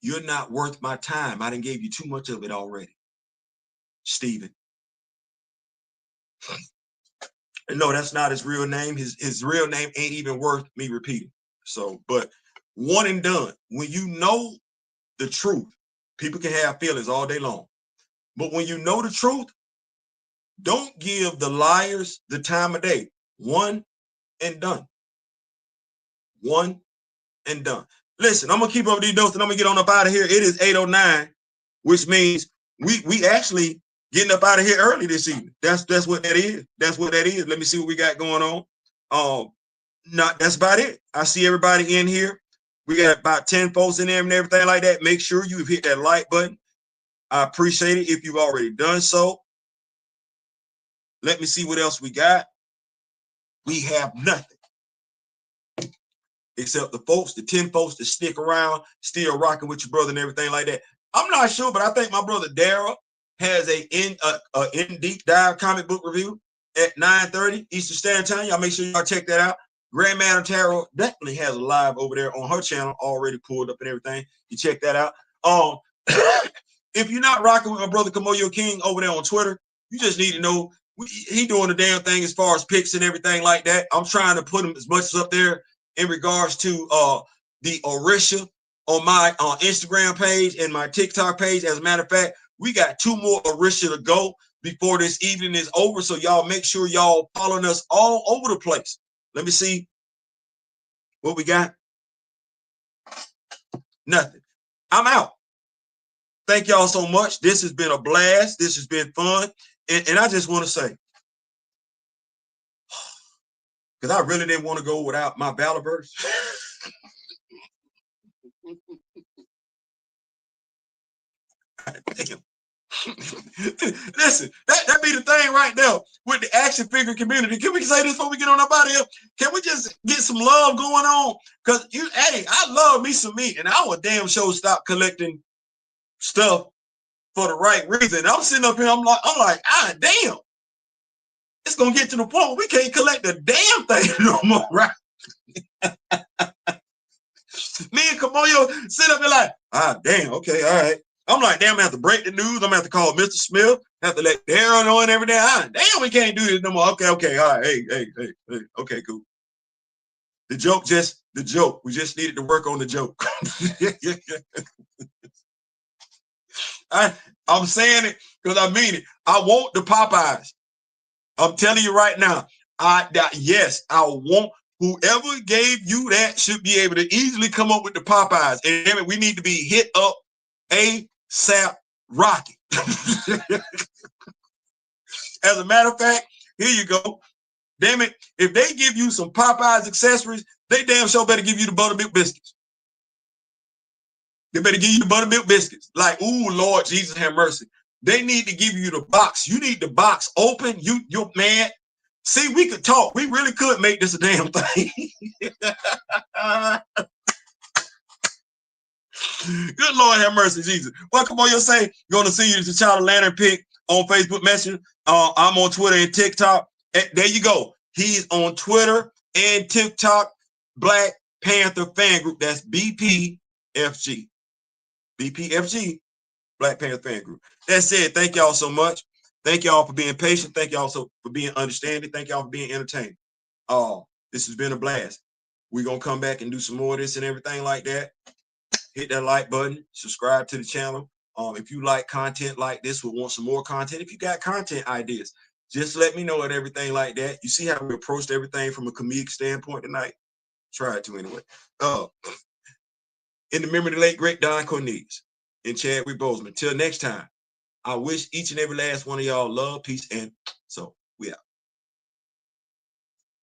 You're not worth my time. I done gave you too much of it already, Steven. And no, that's not his real name. His real name ain't even worth me repeating. So, but one and done. When you know the truth, people can have feelings all day long. But when you know the truth, don't give the liars the time of day. One and done. One and done. Listen, I'm gonna keep up these notes and I'm gonna get on up out of here. It is 8:09, which means we actually getting up out of here early this evening. That's what that is. That's what that is. Let me see what we got going on. That's about it. I see everybody in here. We got about 10 folks in there and everything like that. Make sure you've hit that like button. I appreciate it if you've already done so. Let me see what else we got. We have nothing except the 10 folks that stick around, still rocking with your brother and everything like that. I'm not sure, but I think my brother Dora has a in deep dive comic book review at 9:30 Eastern Standard Time. Y'all make sure y'all check that out. Grandma Tarot definitely has a live over there on her channel already pulled up and everything. You check that out. If you're not rocking with my brother Kimoyo King over there on Twitter, you just need to know he doing the damn thing as far as picks and everything like that. I'm trying to put him as much as up there in regards to the Orisha on my Instagram page and my TikTok page. As a matter of fact, we got 2 more Orisha to go before this evening is over. So y'all make sure y'all following us all over the place. Let me see what we got. Nothing. I'm out. Thank y'all so much. This has been a blast. This has been fun. And I just want to say, because I really didn't want to go without my Valorverse. Damn. Listen, that be the thing right now with the action figure community. Can we say this before we get on up out of here? Can we just get some love going on? Because hey, I love me some meat, and I would damn sure stop collecting stuff for the right reason. I'm sitting up here, I'm like, damn. It's gonna get to the point where we can't collect the damn thing no more, right? Me and Kimoyo sit up here like, damn, okay, all right. I'm like, damn, I have to break the news. I'm gonna have to call Mr. Smith, have to let Darren know and everything. Damn, we can't do this no more. Okay, all right, hey, okay, cool. The joke. We just needed to work on the joke. I'm saying it because I mean it. I want the Popeyes. I'm telling you right now. Yes, I want whoever gave you that should be able to easily come up with the Popeyes. And damn it, we need to be hit up ASAP Rocket. As a matter of fact, here you go. Damn it, if they give you some Popeyes accessories, they damn sure better give you the buttermilk biscuits. They better give you the buttermilk biscuits. Like, ooh, Lord Jesus, have mercy. They need to give you the box. You need the box open. You're man. See, we could talk. We really could make this a damn thing. Good Lord have mercy, Jesus. Welcome on your say. Going to see you the Child of Lantern pick on Facebook Messenger. I'm on Twitter and TikTok. There you go. He's on Twitter and TikTok. Black Panther Fan Group. That's BPFG. BPFG. Black Panther Fan Group. That said, thank y'all so much. Thank y'all for being patient. Thank y'all so for being understanding. Thank y'all for being entertaining. This has been a blast. We're gonna come back and do some more of this and everything like that. Hit that like button, subscribe to the channel. If you like content like this, we want some more content. If you got content ideas, just let me know and everything like that. You see how we approached everything from a comedic standpoint tonight? Try it to anyway. In the memory of the late great Don Cornelius and Chadwick Boseman. Till next time, I wish each and every last one of y'all love, peace, and so we out.